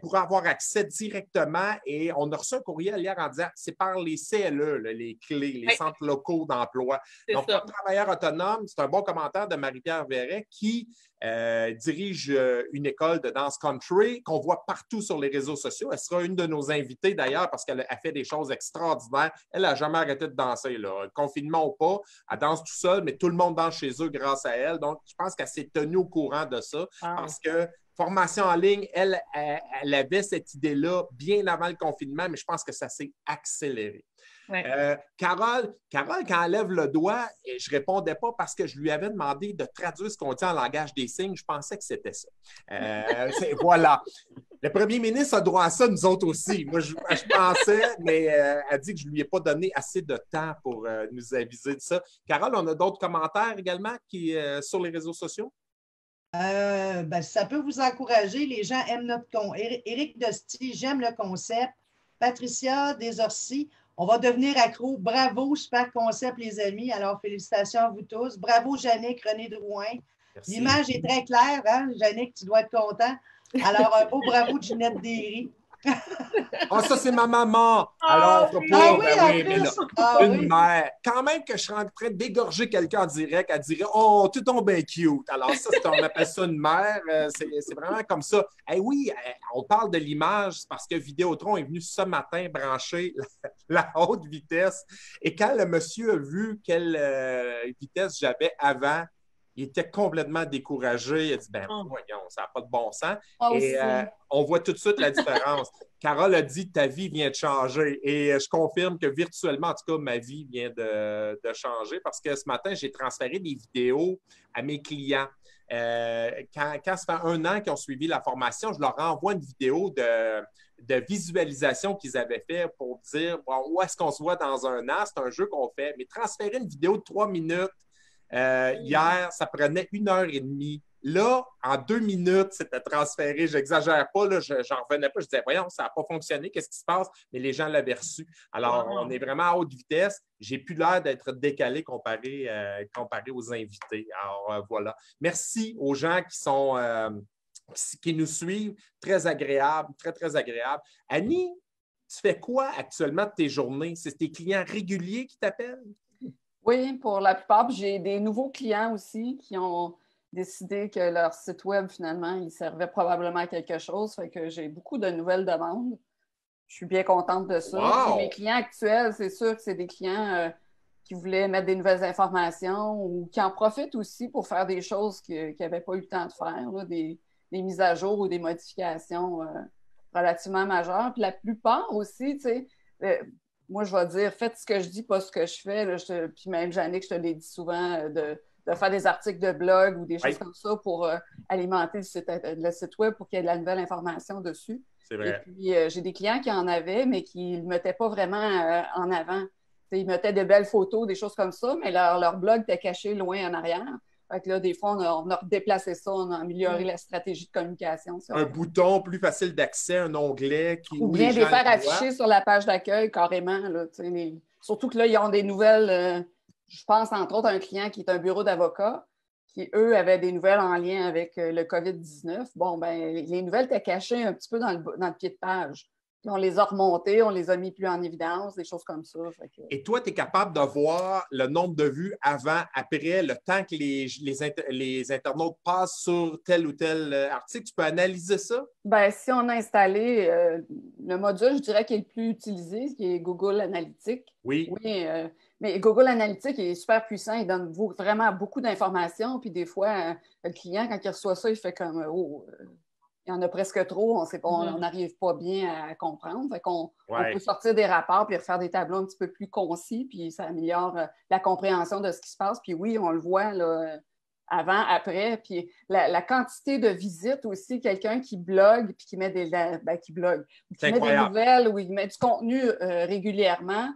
pourrait avoir accès directement. Et on a reçu un courriel hier en disant, c'est par les CLE, là, les clés, les centres locaux d'emploi. Donc, comme travailleur autonome, c'est un bon commentaire de Marie-Pierre Verret qui dirige une école de danse country qu'on voit partout sur les réseaux sociaux. Elle sera une de nos invitées d'ailleurs parce qu'elle a fait des choses extraordinaires. Elle n'a jamais arrêté de danser, là. Confinement ou pas, elle danse tout seul, mais tout le monde danse chez eux grâce à elle. Donc, je pense qu'elle s'est tenue au courant de ça parce que formation en ligne, elle avait cette idée-là bien avant le confinement, mais je pense que ça s'est accéléré. Ouais. Carole, quand elle lève le doigt, je ne répondais pas parce que je lui avais demandé de traduire ce qu'on dit en langage des signes. Je pensais que c'était ça. Voilà. Le premier ministre a droit à ça, nous autres aussi. Moi, je pensais, mais elle dit que je ne lui ai pas donné assez de temps pour nous aviser de ça. Carole, on a d'autres commentaires également sur les réseaux sociaux? Ça peut vous encourager. Les gens aiment notre Éric Dosti, j'aime le concept. Patricia Desorcy, on va devenir accro. Bravo, super concept, les amis. Alors, félicitations à vous tous. Bravo, Jannick, René Drouin. L'image est très claire, hein? Jannick, tu dois être content. Alors, un beau bravo, Ginette Derry. Ça, c'est ma maman. Alors, une mère. Quand même que je serais en train d'égorger quelqu'un en direct, elle dirait « Oh, tu tombes bien cute. » Alors ça, on appelle ça une mère. C'est vraiment comme ça. Oui, on parle de l'image parce que Vidéotron est venu ce matin brancher la haute vitesse. Et quand le monsieur a vu quelle vitesse j'avais avant, il était complètement découragé. Il a dit, voyons, ça n'a pas de bon sens. Et on voit tout de suite la différence. Carole a dit, ta vie vient de changer. Et je confirme que virtuellement, en tout cas, ma vie vient de changer parce que ce matin, j'ai transféré des vidéos à mes clients. Quand ça fait 1 an qu'ils ont suivi la formation, je leur envoie une vidéo de visualisation qu'ils avaient fait pour dire, où est-ce qu'on se voit dans 1 an? C'est un jeu qu'on fait. Mais transférer une vidéo de 3 minutes, hier, ça prenait 1h30. Là, en 2 minutes, c'était transféré. Je n'exagère pas, là, j'en revenais pas. Je disais, voyons, ça n'a pas fonctionné, qu'est-ce qui se passe? Mais les gens l'avaient reçu. Alors, on est vraiment à haute vitesse. J'ai plus l'air d'être décalé comparé aux invités. Alors, voilà. Merci aux gens qui nous suivent. Très agréable, très, très agréable. Annie, tu fais quoi actuellement de tes journées? C'est tes clients réguliers qui t'appellent? Oui, pour la plupart. J'ai des nouveaux clients aussi qui ont décidé que leur site web, finalement, il servait probablement à quelque chose. Fait que j'ai beaucoup de nouvelles demandes. Je suis bien contente de ça. Wow! Mes clients actuels, c'est sûr que c'est des clients qui voulaient mettre des nouvelles informations ou qui en profitent aussi pour faire des choses qu'ils n'avaient pas eu le temps de faire, là, des mises à jour ou des modifications relativement majeures. Puis la plupart aussi, tu sais, moi, je vais dire, faites ce que je dis, pas ce que je fais. Là, puis même, Jannick, je te l'ai dit souvent, de faire des articles de blog ou des choses comme ça pour alimenter le site web pour qu'il y ait de la nouvelle information dessus. C'est vrai. Et puis, j'ai des clients qui en avaient, mais qui ne le mettaient pas vraiment en avant. T'sais, ils mettaient de belles photos, des choses comme ça, mais leur blog était caché loin en arrière. Fait que là, des fois, on a déplacé ça, on a amélioré la stratégie de communication. Un bouton plus facile d'accès, un onglet qui... Ou bien les faire afficher sur la page d'accueil carrément. Là, surtout que là, ils ont des nouvelles... je pense, entre autres, à un client qui est un bureau d'avocats qui, eux, avaient des nouvelles en lien avec le COVID-19. Bon, ben les nouvelles étaient cachées un petit peu dans le pied de page. Puis on les a remontées, on les a mis plus en évidence, des choses comme ça. Fait que... Et toi, tu es capable de voir le nombre de vues avant, après, le temps que les internautes passent sur tel ou tel article. Tu peux analyser ça? Bien, si on a installé le module, je dirais, qui est le plus utilisé, qui est Google Analytics. Oui. Mais Google Analytics est super puissant. Il donne vraiment beaucoup d'informations. Puis des fois, le client, quand il reçoit ça, il fait comme il y en a presque trop, on n'arrive pas bien à comprendre. Fait qu'on on peut sortir des rapports puis refaire des tableaux un petit peu plus concis, puis ça améliore la compréhension de ce qui se passe. Puis oui, on le voit là, avant, après. Puis la quantité de visites aussi, quelqu'un qui blogue puis qui met des nouvelles ou il met du contenu régulièrement,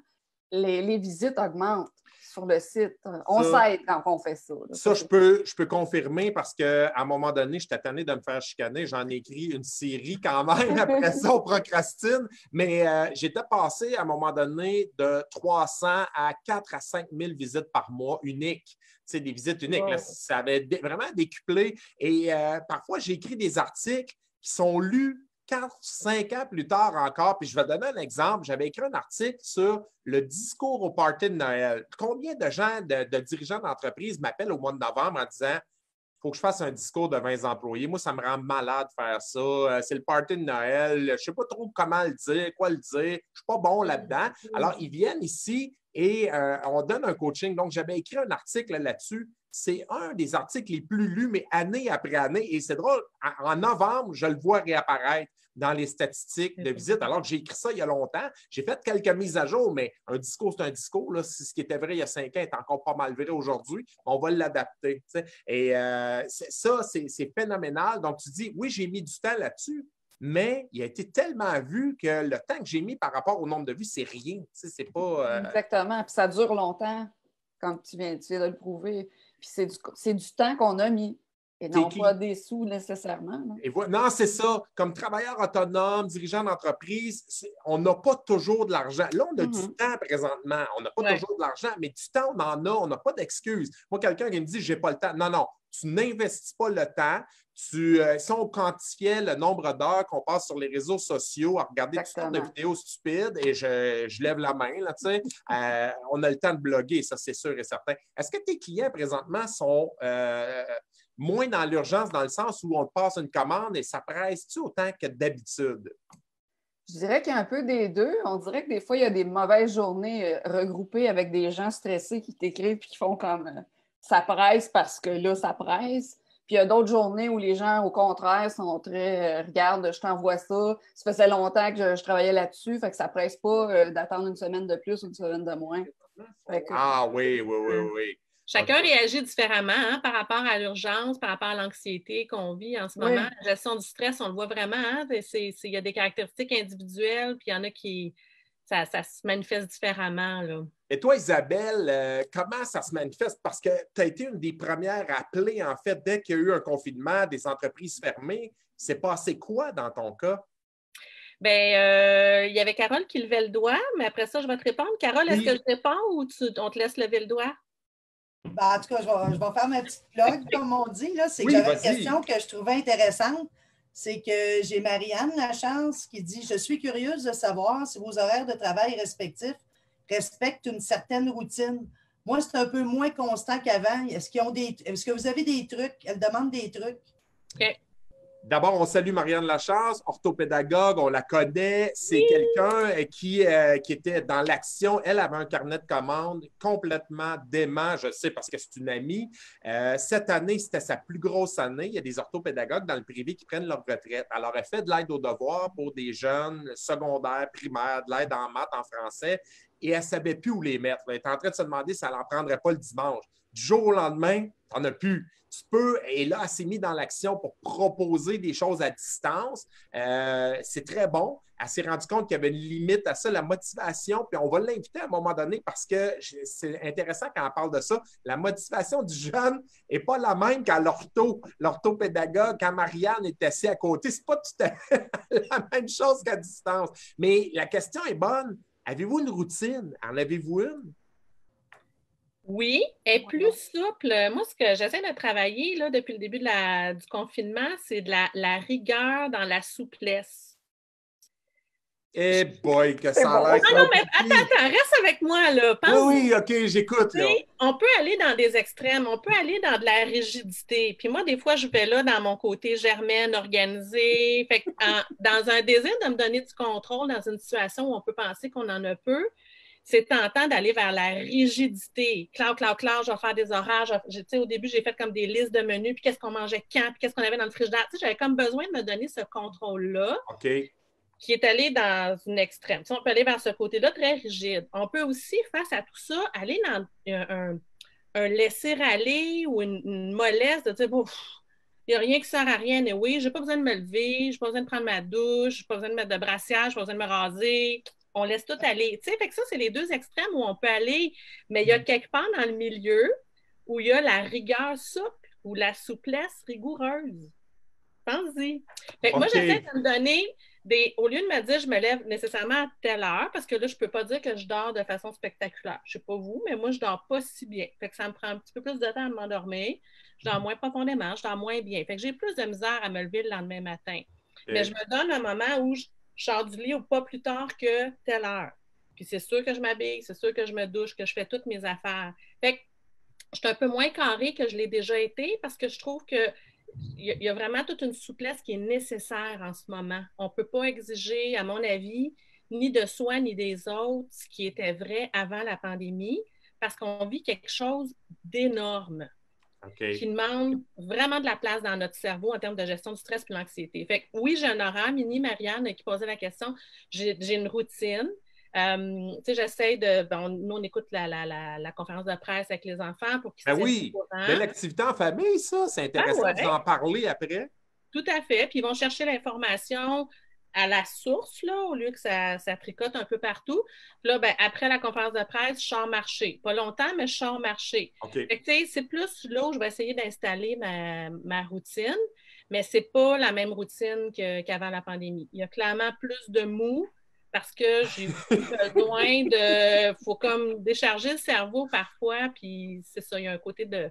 les visites augmentent. sur le site. On s'aide quand on fait ça. Là. Ça, je peux confirmer parce qu'à un moment donné, j'étais tanné de me faire chicaner. J'en ai écrit une série quand même. Après ça, on procrastine. Mais j'étais passé à un moment donné de 300 à 4 à 5 000 visites par mois uniques. C'est des visites uniques. Là, ça avait vraiment décuplé. Et parfois, j'ai écrit des articles qui sont lus 4, 5 ans plus tard encore, puis je vais donner un exemple. J'avais écrit un article sur le discours au party de Noël. Combien de gens, de dirigeants d'entreprise m'appellent au mois de novembre en disant « Il faut que je fasse un discours de 20 employés. Moi, ça me rend malade de faire ça. C'est le party de Noël. Je ne sais pas trop comment le dire, quoi le dire. Je ne suis pas bon là-dedans. » Alors, ils viennent ici et on donne un coaching. Donc, j'avais écrit un article là-dessus. C'est un des articles les plus lus, mais année après année. Et c'est drôle, en novembre, je le vois réapparaître dans les statistiques de visite, alors que j'ai écrit ça il y a longtemps. J'ai fait quelques mises à jour, mais un discours, c'est un discours. Là. Ce qui était vrai il y a 5 ans est encore pas mal vrai aujourd'hui. On va l'adapter. Tu sais. Et ça, c'est phénoménal. Donc, tu dis, oui, j'ai mis du temps là-dessus, mais il a été tellement vu que le temps que j'ai mis par rapport au nombre de vues, c'est rien. Tu sais, c'est pas, Exactement. Puis ça dure longtemps, comme tu viens de le prouver. Puis c'est du temps qu'on a mis. Et non pas des sous nécessairement. Non, c'est ça. Comme travailleur autonome, dirigeant d'entreprise, on n'a pas toujours de l'argent. Là, on a du temps présentement. On n'a pas toujours de l'argent, mais du temps, on en a. On n'a pas d'excuses. Moi, quelqu'un qui me dit « j'ai pas le temps ». Non, non. Tu n'investis pas le temps. Si on quantifiait le nombre d'heures qu'on passe sur les réseaux sociaux à regarder toutes sortes de vidéos stupides, et je lève la main, là, tu sais, on a le temps de bloguer, ça, c'est sûr et certain. Est-ce que tes clients, présentement, sont moins dans l'urgence, dans le sens où on te passe une commande et ça presse-tu autant que d'habitude? Je dirais qu'il y a un peu des deux. On dirait que des fois, il y a des mauvaises journées regroupées avec des gens stressés qui t'écrivent et qui font comme ça presse parce que là, ça presse. Puis il y a d'autres journées où les gens, au contraire, sont très regarde, je t'envoie ça. Ça faisait longtemps que je travaillais là-dessus, fait que ça presse pas d'attendre une semaine de plus ou une semaine de moins. Oui. Chacun réagit différemment par rapport à l'urgence, par rapport à l'anxiété qu'on vit en ce moment. La gestion du stress, on le voit vraiment. Il y a des caractéristiques individuelles, puis il y en a qui... Ça se manifeste différemment. Là. Et toi, Isabelle, comment ça se manifeste? Parce que tu as été une des premières à appeler, en fait, dès qu'il y a eu un confinement, des entreprises fermées. C'est passé quoi dans ton cas? Bien, il y avait Carole qui levait le doigt, mais après ça, je vais te répondre. Carole, est-ce que je réponds ou on te laisse lever le doigt? Ben, en tout cas, je vais faire ma petite plug, comme on dit. C'est que j'avais une question que je trouvais intéressante. C'est que j'ai Marianne Lachance qui dit « Je suis curieuse de savoir si vos horaires de travail respectifs respectent une certaine routine. Moi, c'est un peu moins constant qu'avant. Est-ce que vous avez des trucs? » Elle demande des trucs. OK. D'abord, on salue Marianne Lachance, orthopédagogue, on la connaît. C'est quelqu'un qui était dans l'action. Elle avait un carnet de commandes complètement dément, je sais, parce que c'est une amie. Cette année, c'était sa plus grosse année. Il y a des orthopédagogues dans le privé qui prennent leur retraite. Alors, elle fait de l'aide aux devoirs pour des jeunes secondaires, primaires, de l'aide en maths, en français, et elle ne savait plus où les mettre. Elle était en train de se demander si elle n'en prendrait pas le dimanche. Du jour au lendemain, tu n'en as plus. Tu peux, et là, elle s'est mise dans l'action pour proposer des choses à distance. C'est très bon. Elle s'est rendue compte qu'il y avait une limite à ça, la motivation. Puis on va l'inviter à un moment donné parce que c'est intéressant quand on parle de ça. La motivation du jeune n'est pas la même qu'à l'orthopédagogue, quand Marianne est assise à côté. Ce n'est pas tout à fait la même chose qu'à distance. Mais la question est bonne. Avez-vous une routine? En avez-vous une? Oui, elle est plus souple. Moi, ce que j'essaie de travailler là, depuis le début du confinement, c'est de la rigueur dans la souplesse. Eh boy, que ça a l'air. Non, mais attends, reste avec moi, là. Oui, OK, j'écoute, là. On peut aller dans des extrêmes, on peut aller dans de la rigidité. Puis moi, des fois, je vais là dans mon côté germaine, organisée. Fait que dans un désir de me donner du contrôle dans une situation où on peut penser qu'on en a peu, c'est tentant d'aller vers la rigidité. Claude, je vais faire des horaires. Au début, j'ai fait comme des listes de menus, puis qu'est-ce qu'on mangeait quand, puis qu'est-ce qu'on avait dans le frigidaire. J'avais comme besoin de me donner ce contrôle-là. OK. Qui est allé dans une extrême. On peut aller vers ce côté-là très rigide. On peut aussi, face à tout ça, aller dans un laisser-aller ou une mollesse de dire, bon, il n'y a rien qui sert à rien. Et oui, je n'ai pas besoin de me lever, je n'ai pas besoin de prendre ma douche, je n'ai pas besoin de mettre de brassière, je n'ai pas besoin de me raser. on laisse tout aller. Tu sais, fait que ça, c'est les deux extrêmes où on peut aller, mais il y a quelque part dans le milieu où il y a la rigueur souple ou la souplesse rigoureuse. Pense-y. Fait que moi, j'essaie de me donner au lieu de me dire je me lève nécessairement à telle heure, parce que là, je ne peux pas dire que je dors de façon spectaculaire. Je ne sais pas vous, mais moi, je ne dors pas si bien. Fait que ça me prend un petit peu plus de temps à m'endormir. Je dors moins profondément, je dors moins bien. Fait que j'ai plus de misère à me lever le lendemain matin. Mais je me donne un moment où je sors du lit ou pas plus tard que telle heure. Puis c'est sûr que je m'habille, c'est sûr que je me douche, que je fais toutes mes affaires. Fait que je suis un peu moins carrée que je l'ai déjà été parce que je trouve que il y a vraiment toute une souplesse qui est nécessaire en ce moment. On ne peut pas exiger, à mon avis, ni de soi ni des autres, ce qui était vrai avant la pandémie, parce qu'on vit quelque chose d'énorme qui demande vraiment de la place dans notre cerveau en termes de gestion du stress et de l'anxiété. Fait que oui, j'ai un horaire. Mini Marianne qui posait la question, j'ai une routine. J'essaie de... nous, on écoute la conférence de presse avec les enfants pour qu'ils se tiennent au courant. Belle activité en famille, ça. C'est intéressant de vous en parler après. Tout à fait. Puis ils vont chercher l'information à la source, là, au lieu que ça tricote un peu partout. Puis là, après la conférence de presse, je sors marcher. Pas longtemps, mais je sors marcher. C'est plus là où je vais essayer d'installer ma routine, mais c'est pas la même routine qu'avant la pandémie. Il y a clairement plus de mou, parce que j'ai besoin de... faut comme décharger le cerveau parfois, puis c'est ça, il y a un côté de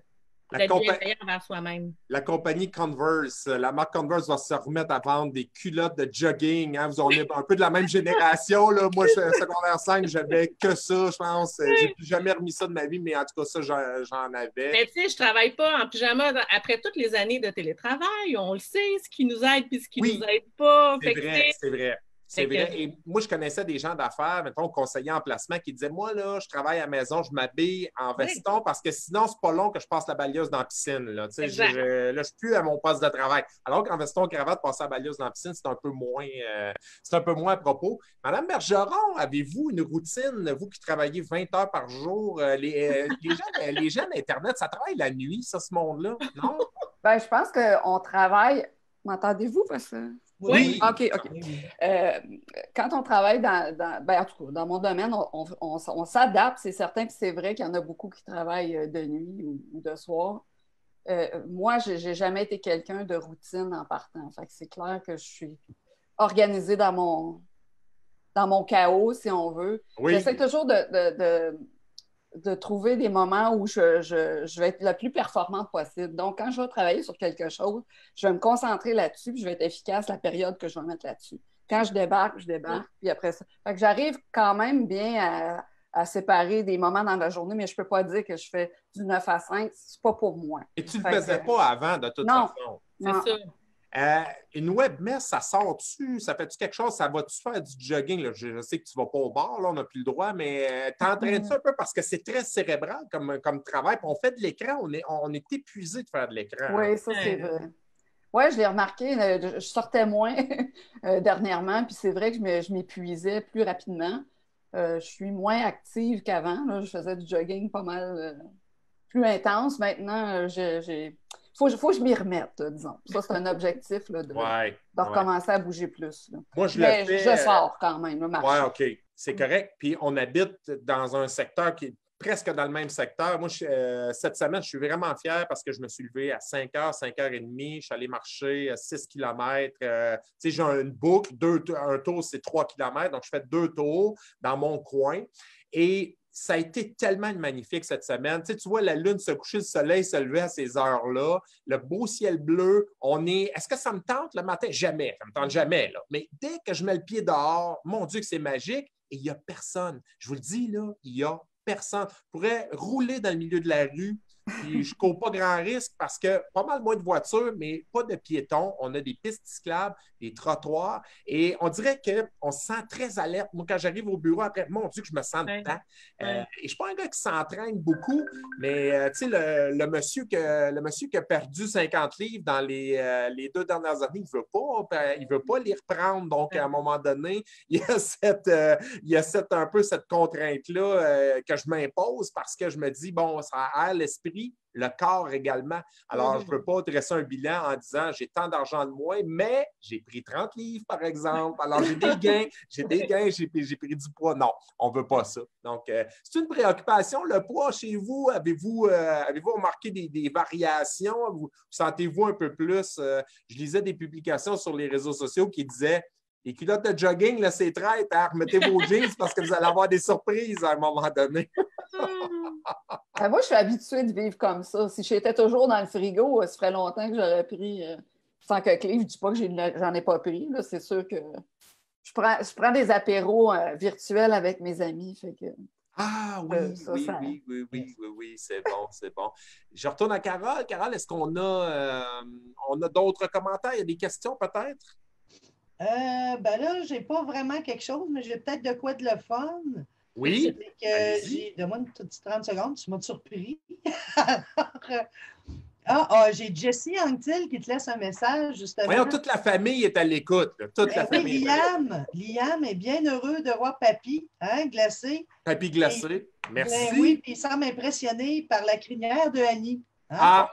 bienveillant envers soi-même. La compagnie Converse, la marque Converse va se remettre à vendre des culottes de jogging. Hein? On est un peu de la même génération. Là. Moi, secondaire 5, j'avais que ça, je pense. J'ai plus jamais remis ça de ma vie, mais en tout cas, ça, j'en avais. Mais tu sais, je travaille pas en pyjama après toutes les années de télétravail. On le sait, ce qui nous aide puis ce qui nous aide pas. C'est vrai, c'est vrai. C'est vrai. Et moi, je connaissais des gens d'affaires, mettons, conseillers en placement, qui disaient, moi, là, je travaille à la maison, je m'habille en veston parce que sinon, c'est pas long que je passe la balieuse dans la piscine. Là, je ne suis plus à mon poste de travail. Alors qu'en veston cravate, passer la balieuse dans la piscine, c'est un peu moins à propos. Madame Bergeron, avez-vous une routine, vous qui travaillez 20 heures par jour? Les gens d'Internet, ça travaille la nuit, ça, ce monde-là, non? Bien, je pense qu'on travaille... M'entendez-vous? Parce que... Oui. OK. Quand on travaille en tout cas, dans mon domaine, on s'adapte, c'est certain, puis c'est vrai qu'il y en a beaucoup qui travaillent de nuit ou de soir. Moi, je n'ai jamais été quelqu'un de routine en partant. Fait que c'est clair que je suis organisée dans mon chaos, si on veut. Oui. J'essaie toujours de trouver des moments où je vais être la plus performante possible. Donc, quand je vais travailler sur quelque chose, je vais me concentrer là-dessus, puis je vais être efficace la période que je vais mettre là-dessus. Quand je débarque, puis après ça. Fait que j'arrive quand même bien à séparer des moments dans la journée, mais je ne peux pas dire que je fais du 9 à 5, c'est pas pour moi. Et tu ne le faisais pas avant, de toute façon. Non. C'est ça. Une webmesse, ça sort-tu? Ça fait-tu quelque chose? Ça va-tu faire du jogging? Là? Je sais que tu ne vas pas au bar, là, on n'a plus le droit, mais t'entraînes-tu un peu parce que c'est très cérébral comme travail. Puis on fait de l'écran, on est épuisé de faire de l'écran. Oui, ça c'est vrai. Oui, je l'ai remarqué, je sortais moins dernièrement, puis c'est vrai que je m'épuisais plus rapidement. Je suis moins active qu'avant. Là. Je faisais du jogging pas mal plus intense. Maintenant, faut que je m'y remette, là, disons. Ça, c'est un objectif là, de recommencer à bouger plus. Là. Moi, je sors quand même, marcher. Oui, OK. C'est correct. Puis on habite dans un secteur qui est presque dans le même secteur. Moi, cette semaine, je suis vraiment fier parce que je me suis levé à 5 h, 5h30. Je suis allé marcher 6 km. J'ai une boucle. Un tour, c'est 3 km. Donc, je fais 2 tours dans mon coin. Et ça a été tellement magnifique cette semaine. Tu vois la lune se coucher, le soleil se lever à ces heures-là, le beau ciel bleu. Est-ce que ça me tente le matin? Jamais. Ça ne me tente jamais. Là. Mais dès que je mets le pied dehors, mon Dieu que c'est magique. Et il n'y a personne. Je vous le dis, là, il n'y a personne. Je pourrais rouler dans le milieu de la rue. Puis je ne cours pas grand risque parce que pas mal moins de voitures, mais pas de piétons. On a des pistes cyclables, des trottoirs. Et on dirait qu'on se sent très alerte. Moi, quand j'arrive au bureau après, mon Dieu, que je me sens dedans. Et je ne suis pas un gars qui s'entraîne beaucoup, mais tu sais, le monsieur qui a perdu 50 livres dans les 2 dernières années, il ne veut pas les reprendre. Donc, à un moment donné, il y a un peu cette contrainte-là que je m'impose parce que je me dis, bon, ça aère l'esprit l'esprit, le corps également. Alors, je ne peux pas dresser un bilan en disant j'ai tant d'argent de moins, mais j'ai pris 30 livres, par exemple. Alors, j'ai des gains, j'ai pris du poids. Non, on ne veut pas ça. Donc, c'est une préoccupation, le poids chez vous. Avez-vous remarqué des variations? Vous sentez-vous un peu plus? Je lisais des publications sur les réseaux sociaux qui disaient les culottes de jogging, là, c'est traite, hein? Remettez vos jeans parce que vous allez avoir des surprises à un moment donné. Moi, je suis habituée de vivre comme ça. Si j'étais toujours dans le frigo, ça ferait longtemps que j'aurais pris sans coquelier. Je ne dis pas que j'en ai pas pris. Là. C'est sûr que je prends des apéros virtuels avec mes amis. Fait que, oui, c'est bon, c'est bon. Je retourne à Carole. Carole, est-ce qu'on a, on a d'autres commentaires? Il y a des questions peut-être? Là, j'ai pas vraiment quelque chose, mais j'ai peut-être de quoi de le fun. Oui. Donne-moi une petite 30 secondes, tu m'as surpris. J'ai Jessie Anctil qui te laisse un message, justement. Voyons, toute la famille est à l'écoute. Toute la famille. Liam est bien heureux de voir Papy, hein, glacé. Papy glacé, merci. Ben oui, puis il semble impressionné par la crinière de Annie. Hein?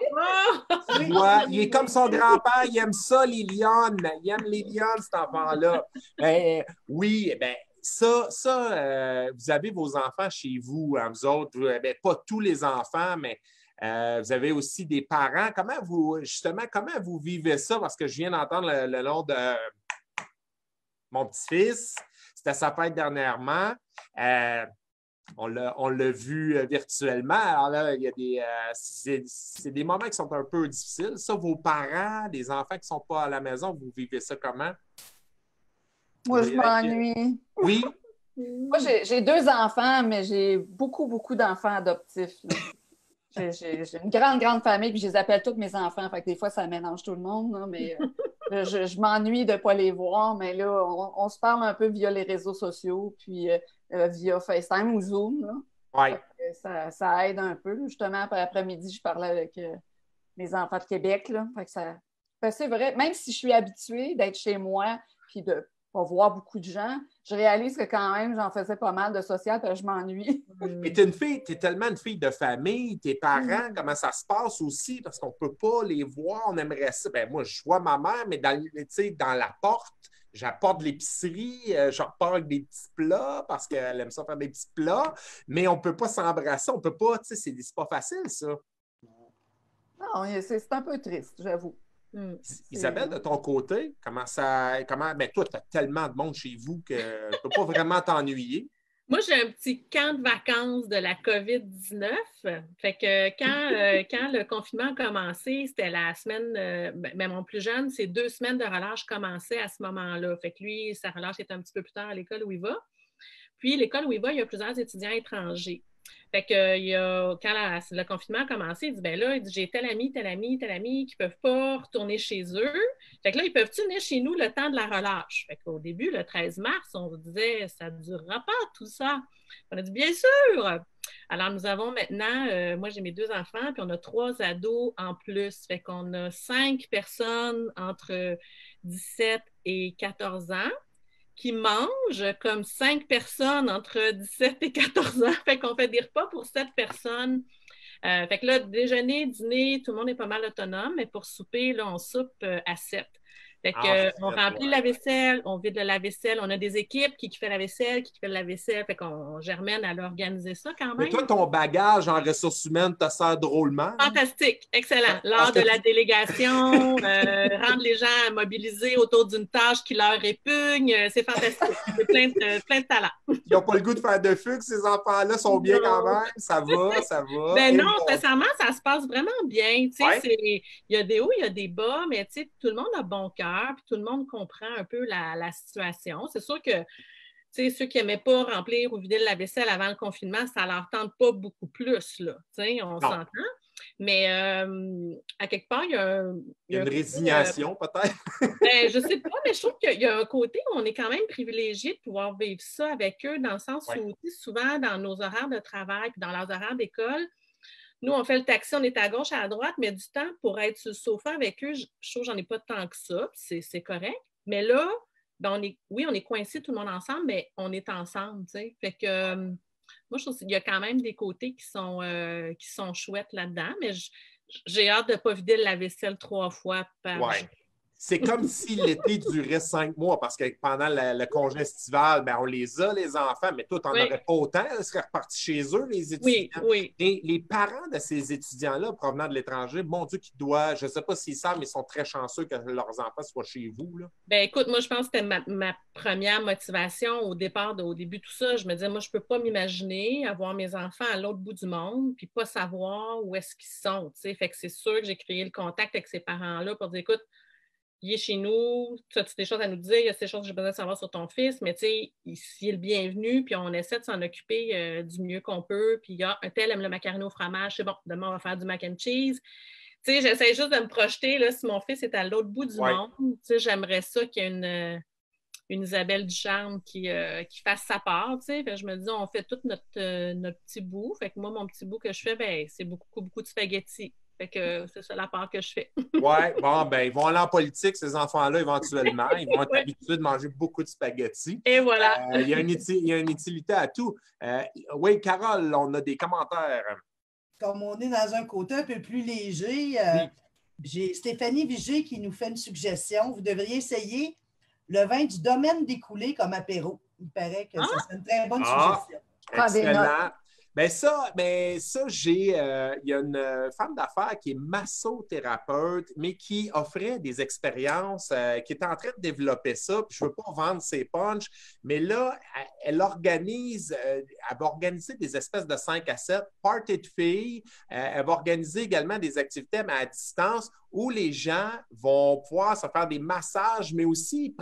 Tu vois, il est comme son grand-père, il aime ça, les lionnes. Il aime les lionnes, cet enfant-là. Oui, ça, vous avez vos enfants chez vous, hein, vous autres, pas tous les enfants, mais vous avez aussi des parents. Comment vous vivez ça? Parce que je viens d'entendre le nom de mon petit-fils. C'était sa fête dernièrement. On l'a vu virtuellement. Alors là, il y a c'est des moments qui sont un peu difficiles. Ça, vos parents, des enfants qui ne sont pas à la maison, vous vivez ça comment? Moi, je m'ennuie. Oui? Moi, j'ai 2 enfants, mais j'ai beaucoup, beaucoup d'enfants adoptifs. J'ai une grande, grande famille, puis je les appelle tous mes enfants. Fait que des fois, ça mélange tout le monde, là, mais je m'ennuie de ne pas les voir. Mais là, on se parle un peu via les réseaux sociaux, puis via FaceTime ou Zoom. Là. Ouais. Ça aide un peu. Justement, après-midi, je parlais avec mes enfants de Québec. Là. Fait que c'est vrai, même si je suis habituée d'être chez moi, puis de pas voir beaucoup de gens, je réalise que quand même, j'en faisais pas mal de social, parce que je m'ennuie. Mais t'es tellement une fille de famille, tes parents, comment ça se passe aussi, parce qu'on ne peut pas les voir, on aimerait ça. Ben moi, je vois ma mère, mais dans la porte, j'apporte de l'épicerie, je repars avec des petits plats parce qu'elle aime ça faire des petits plats, mais on ne peut pas s'embrasser, on ne peut pas, c'est pas facile, ça. Non, c'est un peu triste, j'avoue. Isabelle, de ton côté, ben toi, tu as tellement de monde chez vous que tu ne peux pas vraiment t'ennuyer. Moi, j'ai un petit camp de vacances de la COVID-19. Fait que quand le confinement a commencé, c'était la semaine, mon plus jeune, c'est 2 semaines de relâche commençaient à ce moment-là. Fait que lui, sa relâche est un petit peu plus tard à l'école où il va. Puis, l'école où il va, il y a plusieurs étudiants étrangers. Fait que quand le confinement a commencé, il dit, ben là, j'ai tel ami qui ne peuvent pas retourner chez eux. Fait que là, ils peuvent-tu venir chez nous le temps de la relâche? Fait qu'au début, le 13 mars, on se disait, ça ne durera pas tout ça. On a dit, bien sûr! Alors, nous avons maintenant, moi j'ai mes 2 enfants, puis on a 3 ados en plus. Fait qu'on a 5 personnes entre 17 et 14 ans qui mangent comme 5 personnes entre 17 et 14 ans. Fait qu'on fait des repas pour 7 personnes. Fait que là, déjeuner, dîner, tout le monde est pas mal autonome, mais pour souper, là, on soupe à 7. Fait qu'on remplit la vaisselle, on vide le lave-vaisselle. On a des équipes qui fait la vaisselle, qui fait le lave-vaisselle. Fait qu'on germaine à l'organiser ça quand même. Mais toi, ton bagage en ressources humaines te sert drôlement. Fantastique, excellent. Lors de la délégation, rendre les gens mobilisés autour d'une tâche qui leur répugne, c'est fantastique. C'est plein de talent. Ils n'ont pas le goût de faire de fugue, ces enfants-là sont bien quand même. Ça va. Ben non, sincèrement, ça se passe vraiment bien. Il y a des hauts, il y a des bas, mais tout le monde a bon cœur. Puis tout le monde comprend un peu la situation. C'est sûr que ceux qui n'aimaient pas remplir ou vider la vaisselle avant le confinement, ça ne leur tente pas beaucoup plus. Là, on s'entend. Mais à quelque part, il y a une résignation peut-être. Ben, je ne sais pas, mais je trouve qu'il y a un côté où on est quand même privilégié de pouvoir vivre ça avec eux, dans le sens où souvent, dans nos horaires de travail puis dans leurs horaires d'école, nous, on fait le taxi, on est à gauche, à droite, mais du temps pour être sur le sofa avec eux, je trouve que j'en ai pas tant que ça, c'est correct. Mais là, ben on est coincés tout le monde ensemble, mais on est ensemble, tu sais. Fait que Moi, je trouve qu'il y a quand même des côtés qui sont chouettes là-dedans, mais j'ai hâte de ne pas vider la vaisselle 3 fois par jour. C'est comme si l'été durait 5 mois, parce que pendant le congé estival, ben, on les a, les enfants, mais toi, tu n'en aurais pas autant. Ils seraient repartis chez eux, les étudiants. Oui. Et les parents de ces étudiants-là, provenant de l'étranger, mon Dieu, qui doivent, je ne sais pas s'ils savent, mais ils sont très chanceux que leurs enfants soient chez vous. Là. Ben écoute, moi, je pense que c'était ma première motivation au début de tout ça. Je me disais, moi, je ne peux pas m'imaginer avoir mes enfants à l'autre bout du monde puis pas savoir où est-ce qu'ils sont. T'sais. Fait que c'est sûr que j'ai créé le contact avec ces parents-là pour dire, écoute, il est chez nous, tu as des choses à nous dire, il y a ces choses que j'ai besoin de savoir sur ton fils, mais tu sais, il est le bienvenu, puis on essaie de s'en occuper du mieux qu'on peut, puis il y a un tel aime le macaroni au fromage, c'est bon, demain on va faire du mac and cheese. Tu sais, j'essaie juste de me projeter, là, si mon fils est à l'autre bout du monde, tu sais, j'aimerais ça qu'il y ait une Isabelle Ducharme qui fasse sa part, tu sais, fait, je me dis, on fait tout notre petit bout, fait que moi, mon petit bout que je fais, ben, c'est beaucoup de spaghettis. Fait que c'est ça la part que je fais. Oui, bon, ben, ils vont aller en politique, ces enfants-là, éventuellement. Ils vont être habitués de manger beaucoup de spaghettis. Et voilà. Il y a une utilité à tout. Oui, Carole, on a des commentaires. Comme on est dans un côté un peu plus léger, j'ai Stéphanie Vigé qui nous fait une suggestion. Vous devriez essayer le vin du domaine des Coulées comme apéro. Il paraît que ça serait une très bonne suggestion. Excellent. Ben ça, il y a une femme d'affaires qui est massothérapeute, mais qui offrait des expériences, qui est en train de développer ça. Puis je ne veux pas vendre ses punchs, mais là, elle va organiser des espèces de 5 à 7 parties de filles. Elle va organiser également des activités, mais à distance, où les gens vont pouvoir se faire des massages, mais aussi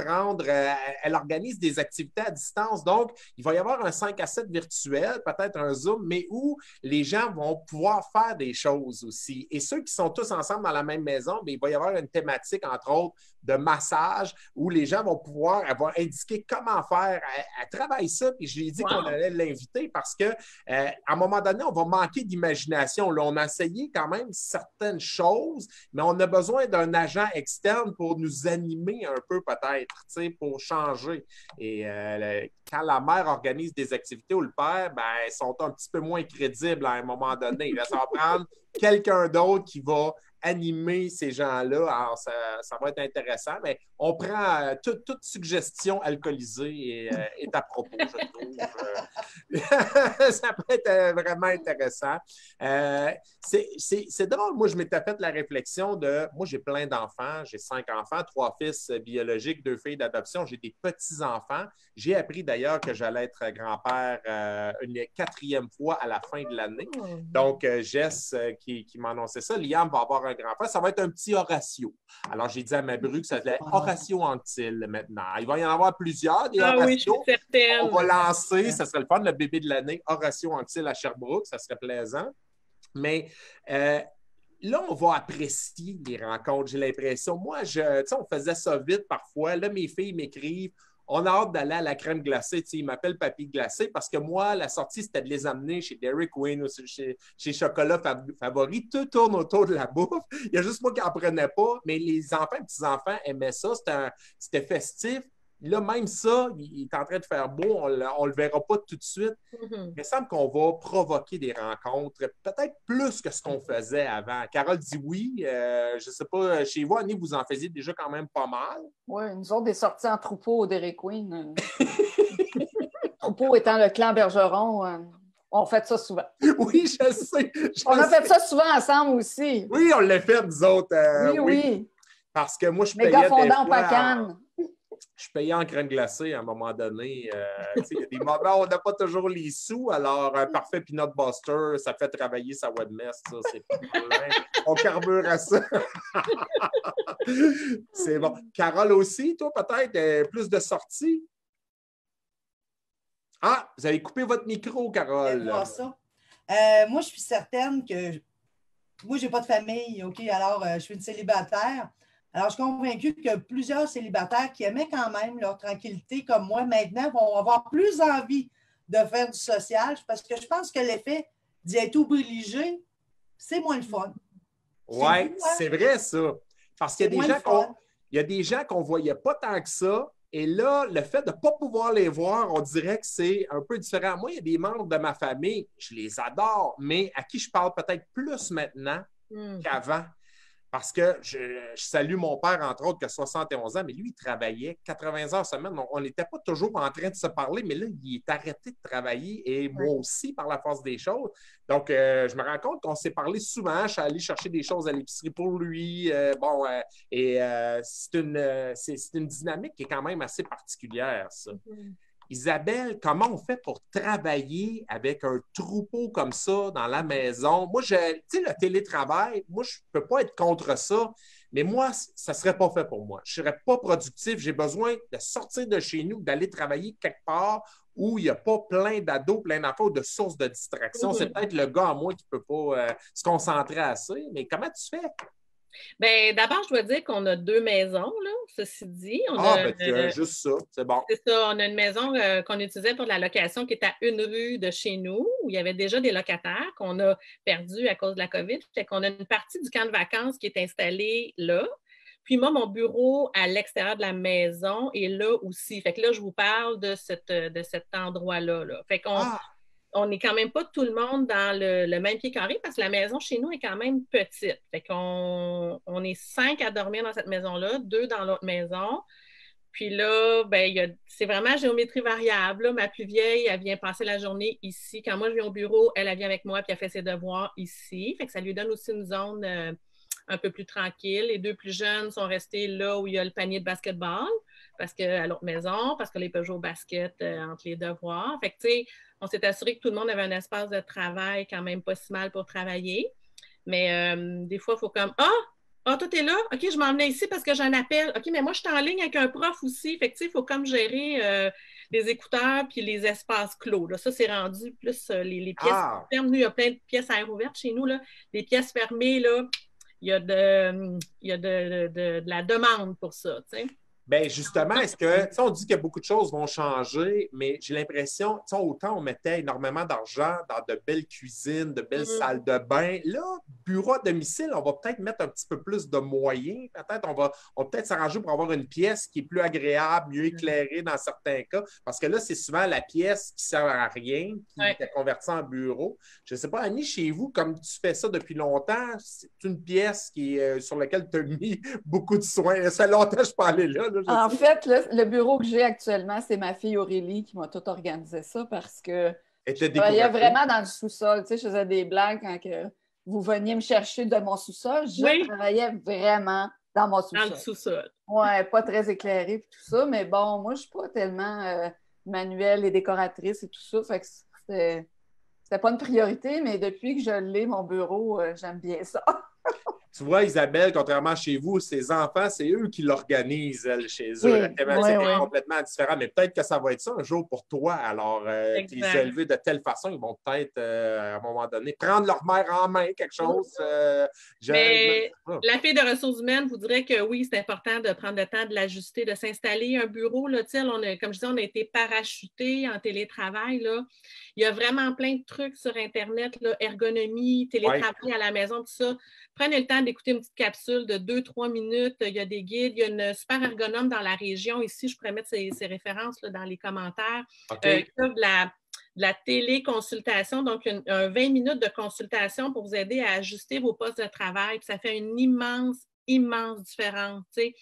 elle organise des activités à distance. Donc, il va y avoir un 5 à 7 virtuel, peut-être un Zoom, mais où les gens vont pouvoir faire des choses aussi. Et ceux qui sont tous ensemble dans la même maison, bien, il va y avoir une thématique, entre autres, de massage, où les gens vont pouvoir indiquer comment faire. Elle travaille ça, puis je lui ai dit qu'on allait l'inviter parce qu'à un moment donné, on va manquer d'imagination. Là, on a essayé quand même certaines choses, mais on a besoin d'un agent externe pour nous animer un peu, peut-être, pour changer. Et quand la mère organise des activités ou le père, ben, ils sont un petit peu moins crédibles à un moment donné. Là, ça va prendre quelqu'un d'autre qui va animer ces gens-là. Alors, ça va être intéressant, mais on prend toute suggestion alcoolisée est à propos, je trouve. Ça peut être vraiment intéressant. C'est drôle. Moi, je m'étais fait la réflexion moi, j'ai plein d'enfants. J'ai 5 enfants, 3 fils biologiques, 2 filles d'adoption. J'ai des petits-enfants. J'ai appris d'ailleurs que j'allais être grand-père une 4e fois à la fin de l'année. Donc, Jess qui m'a annoncé ça. Liam va avoir un grand-père. Ça va être un petit Horatio. Alors, j'ai dit à ma bru que ça s'appelait Horatio Anctil maintenant. Il va y en avoir plusieurs, des Horatio. Oui, je suis certaine. On va lancer, ça serait le fun, le bébé de l'année, Horatio Anctil à Sherbrooke. Ça serait plaisant. Mais là, on va apprécier les rencontres, j'ai l'impression. Moi, on faisait ça vite parfois. Là, mes filles m'écrivent. On a hâte d'aller à la crème glacée. Ils m'appellent Papy Glacé parce que moi, la sortie, c'était de les amener chez Dairy Queen ou chez Chocolat Favori. Tout tourne autour de la bouffe. Il y a juste moi qui n'en prenais pas, mais les enfants et petits-enfants aimaient ça. C'était festif. Là, même ça, il est en train de faire beau. On ne le verra pas tout de suite. Mais il semble qu'on va provoquer des rencontres, peut-être plus que ce qu'on faisait avant. Carole dit oui. Je ne sais pas, chez vous, Annie, vous en faisiez déjà quand même pas mal. Oui, nous autres, des sorties en troupeau au Dairy Queen. Troupeau étant le clan Bergeron, on fait ça souvent. Oui, je sais. On a fait ça souvent ensemble aussi. Oui, on l'a fait, nous autres. Oui. Parce que moi, je payais méga fondant pacane. Je payais en crème glacée à un moment donné. Il y a des moments où on n'a pas toujours les sous. Alors, un parfait peanut buster, ça fait travailler sa webmess. Ça, c'est pas de problème. On carbure à ça. C'est bon. Carole aussi, toi, peut-être, plus de sorties? Ah, vous avez coupé votre micro, Carole. Voir ça. Moi, je suis certaine que... Moi, je n'ai pas de famille, OK? Alors, je suis une célibataire. Alors, je suis convaincue que plusieurs célibataires qui aimaient quand même leur tranquillité, comme moi, maintenant, vont avoir plus envie de faire du social parce que je pense que l'effet d'y être obligé, c'est moins le fun. Oui, c'est vrai, ça. Parce qu'il y a des gens qu'on ne voyait pas tant que ça Et là, le fait de ne pas pouvoir les voir, on dirait que c'est un peu différent. Moi, il y a des membres de ma famille, je les adore, mais à qui je parle peut-être plus maintenant qu'avant. Parce que je salue mon père, entre autres, qui a 71 ans, mais lui, il travaillait 80 heures semaine. Donc, on n'était pas toujours en train de se parler, mais là, il est arrêté de travailler et moi aussi, par la force des choses. Donc, je me rends compte qu'on s'est parlé souvent. Je suis allé chercher des choses à l'épicerie pour lui. C'est une dynamique qui est quand même assez particulière, ça. Isabelle, comment on fait pour travailler avec un troupeau comme ça dans la maison? Moi, tu sais, le télétravail, moi, je ne peux pas être contre ça, mais moi, ça ne serait pas fait pour moi. Je ne serais pas productif. J'ai besoin de sortir de chez nous, d'aller travailler quelque part où il n'y a pas plein d'ados, plein d'enfants ou de sources de distraction. C'est peut-être le gars en moi qui ne peut pas se concentrer assez, mais comment tu fais? Bien, d'abord, je dois dire qu'on a 2 maisons, là, ceci dit. Juste ça, c'est bon. C'est ça, on a une maison qu'on utilisait pour de la location qui est à une rue de chez nous, où il y avait déjà des locataires qu'on a perdus à cause de la COVID. Fait qu'on a une partie du camp de vacances qui est installée là. Puis moi, mon bureau à l'extérieur de la maison est là aussi. Fait que là, je vous parle de cet endroit-là. Là. Fait qu'on on n'est quand même pas tout le monde dans le même pied carré parce que la maison chez nous est quand même petite. Fait qu'on est 5 à dormir dans cette maison-là, 2 dans l'autre maison. Puis là, ben, c'est vraiment géométrie variable. Là. Ma plus vieille, elle vient passer la journée ici. Quand moi, je viens au bureau, elle vient avec moi puis elle fait ses devoirs ici. Fait que ça lui donne aussi une zone un peu plus tranquille. Les 2 plus jeunes sont restés là où il y a le panier de basketball à l'autre maison, parce que les peut jouer au basket entre les devoirs. Fait que, tu sais, on s'est assuré que tout le monde avait un espace de travail quand même pas si mal pour travailler. Mais des fois, il faut comme toi, t'es là? OK, je m'en venais ici parce que j'ai un appel. OK, mais moi, je suis en ligne avec un prof aussi. Fait que, tu sais, il faut comme gérer les écouteurs puis les espaces clos. Là. Ça, c'est rendu plus les pièces fermes. Nous, il y a plein de pièces à air ouverte chez nous. Là. Les pièces fermées, là, il y a de la demande pour ça, tu sais. Bien, justement, est-ce que, on dit que beaucoup de choses vont changer, mais j'ai l'impression, autant on mettait énormément d'argent dans de belles cuisines, de belles salles de bain. Là, bureau à domicile, on va peut-être mettre un petit peu plus de moyens. Peut-être on va peut-être s'arranger pour avoir une pièce qui est plus agréable, mieux éclairée dans certains cas. Parce que là, c'est souvent la pièce qui ne sert à rien, qui est convertie en bureau. Je ne sais pas, Annie, chez vous, comme tu fais ça depuis longtemps, c'est une pièce sur laquelle tu as mis beaucoup de soins. Ça fait longtemps que je parlais là. En fait, le bureau que j'ai actuellement, c'est ma fille Aurélie qui m'a tout organisé ça parce que je travaillais vraiment dans le sous-sol. Tu sais, je faisais des blagues quand vous veniez me chercher de mon sous-sol. Je travaillais vraiment dans mon sous-sol. Dans le sous-sol. Oui, pas très éclairé et tout ça, mais bon, moi, je ne suis pas tellement manuelle et décoratrice et tout ça. Fait que c'était pas une priorité, mais depuis que je l'ai, mon bureau, j'aime bien ça. Tu vois, Isabelle, contrairement à chez vous, ses enfants, c'est eux qui l'organisent, elle, chez eux. La thématique est complètement différente, mais peut-être que ça va être ça un jour pour toi. Alors, qu'ils sont élevés de telle façon, ils vont peut-être, à un moment donné, prendre leur mère en main, quelque chose. Mais la fille de ressources humaines vous dirait que oui, c'est important de prendre le temps de l'ajuster, de s'installer un bureau. Là, comme je disais, on a été parachutés en télétravail. Là. Il y a vraiment plein de trucs sur Internet, là, ergonomie, télétravail à la maison, tout ça. Prenez le temps d'écouter une petite capsule de 2-3 minutes. Il y a des guides. Il y a une super ergonome dans la région. Ici, je pourrais mettre ces références là, dans les commentaires. Okay. De la téléconsultation, donc un 20 minutes de consultation pour vous aider à ajuster vos postes de travail. Puis ça fait une immense différence. T'sais.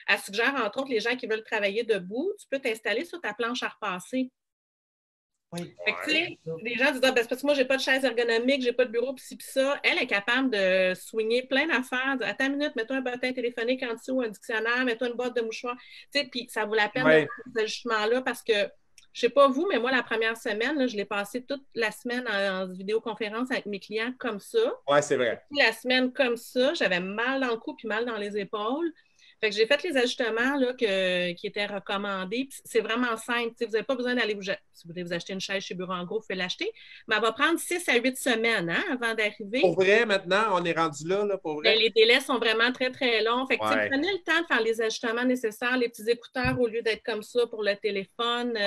Elle suggère, entre autres, les gens qui veulent travailler debout, tu peux t'installer sur ta planche à repasser. Oui. Fait que, les gens disent c'est parce que moi, j'ai pas de chaise ergonomique, j'ai pas de bureau, pis ça. Elle est capable de swinguer plein d'affaires. Attends une minute, mets-toi un bottin téléphonique en dessous, un dictionnaire, mets-toi une boîte de mouchoirs. Puis ça vaut la peine de faire ces ajustements-là parce que, je sais pas vous, mais moi, la première semaine, là, je l'ai passée toute la semaine en vidéoconférence avec mes clients comme ça. Oui, c'est vrai. Toute la semaine comme ça, j'avais mal dans le cou puis mal dans les épaules. Fait que j'ai fait les ajustements là, qui étaient recommandés. C'est vraiment simple. T'sais, vous n'avez pas besoin d'aller si vous voulez vous acheter une chaise chez Bureau en gros, vous pouvez l'acheter. Mais elle va prendre 6 à 8 semaines avant d'arriver. Pour vrai, maintenant, on est rendu là pour vrai. Bien, les délais sont vraiment très, très longs. Fait que prenez le temps de faire les ajustements nécessaires, les petits écouteurs au lieu d'être comme ça pour le téléphone.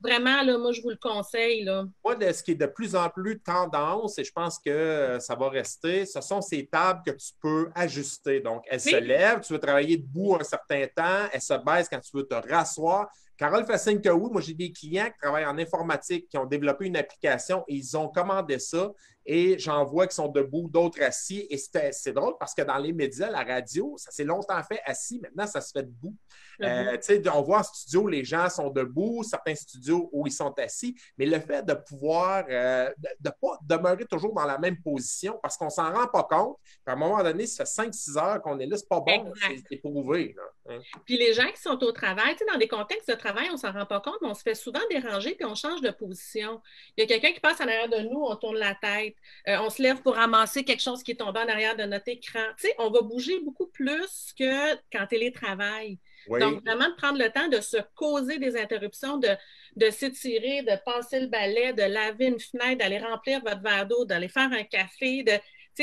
Vraiment, là, moi, je vous le conseille, là. Moi, ce qui est de plus en plus tendance, et je pense que ça va rester, ce sont ces tables que tu peux ajuster. Donc, elles se lèvent, tu veux travailler debout un certain temps, elles se baissent quand tu veux te rasseoir. Carole fait signe que oui. Moi, j'ai des clients qui travaillent en informatique, qui ont développé une application et ils ont commandé ça. Et j'en vois qui sont debout, d'autres assis. Et c'est drôle parce que dans les médias, la radio, ça s'est longtemps fait assis. Maintenant, ça se fait debout. On voit en studio, les gens sont debout, certains studios où ils sont assis, mais le fait de pouvoir de ne pas demeurer toujours dans la même position parce qu'on ne s'en rend pas compte. Puis à un moment donné, ça fait 5-6 heures qu'on est là, c'est pas bon, c'est éprouvé. Là. Hein? Puis les gens qui sont au travail, dans des contextes de travail, on ne s'en rend pas compte, mais on se fait souvent déranger puis on change de position. Il y a quelqu'un qui passe en arrière de nous, on tourne la tête, on se lève pour ramasser quelque chose qui est tombé en arrière de notre écran. On va bouger beaucoup plus que qu'en télétravail. Oui. Donc, vraiment de prendre le temps de se causer des interruptions, de s'étirer, de passer le balai, de laver une fenêtre, d'aller remplir votre verre d'eau, d'aller faire un café.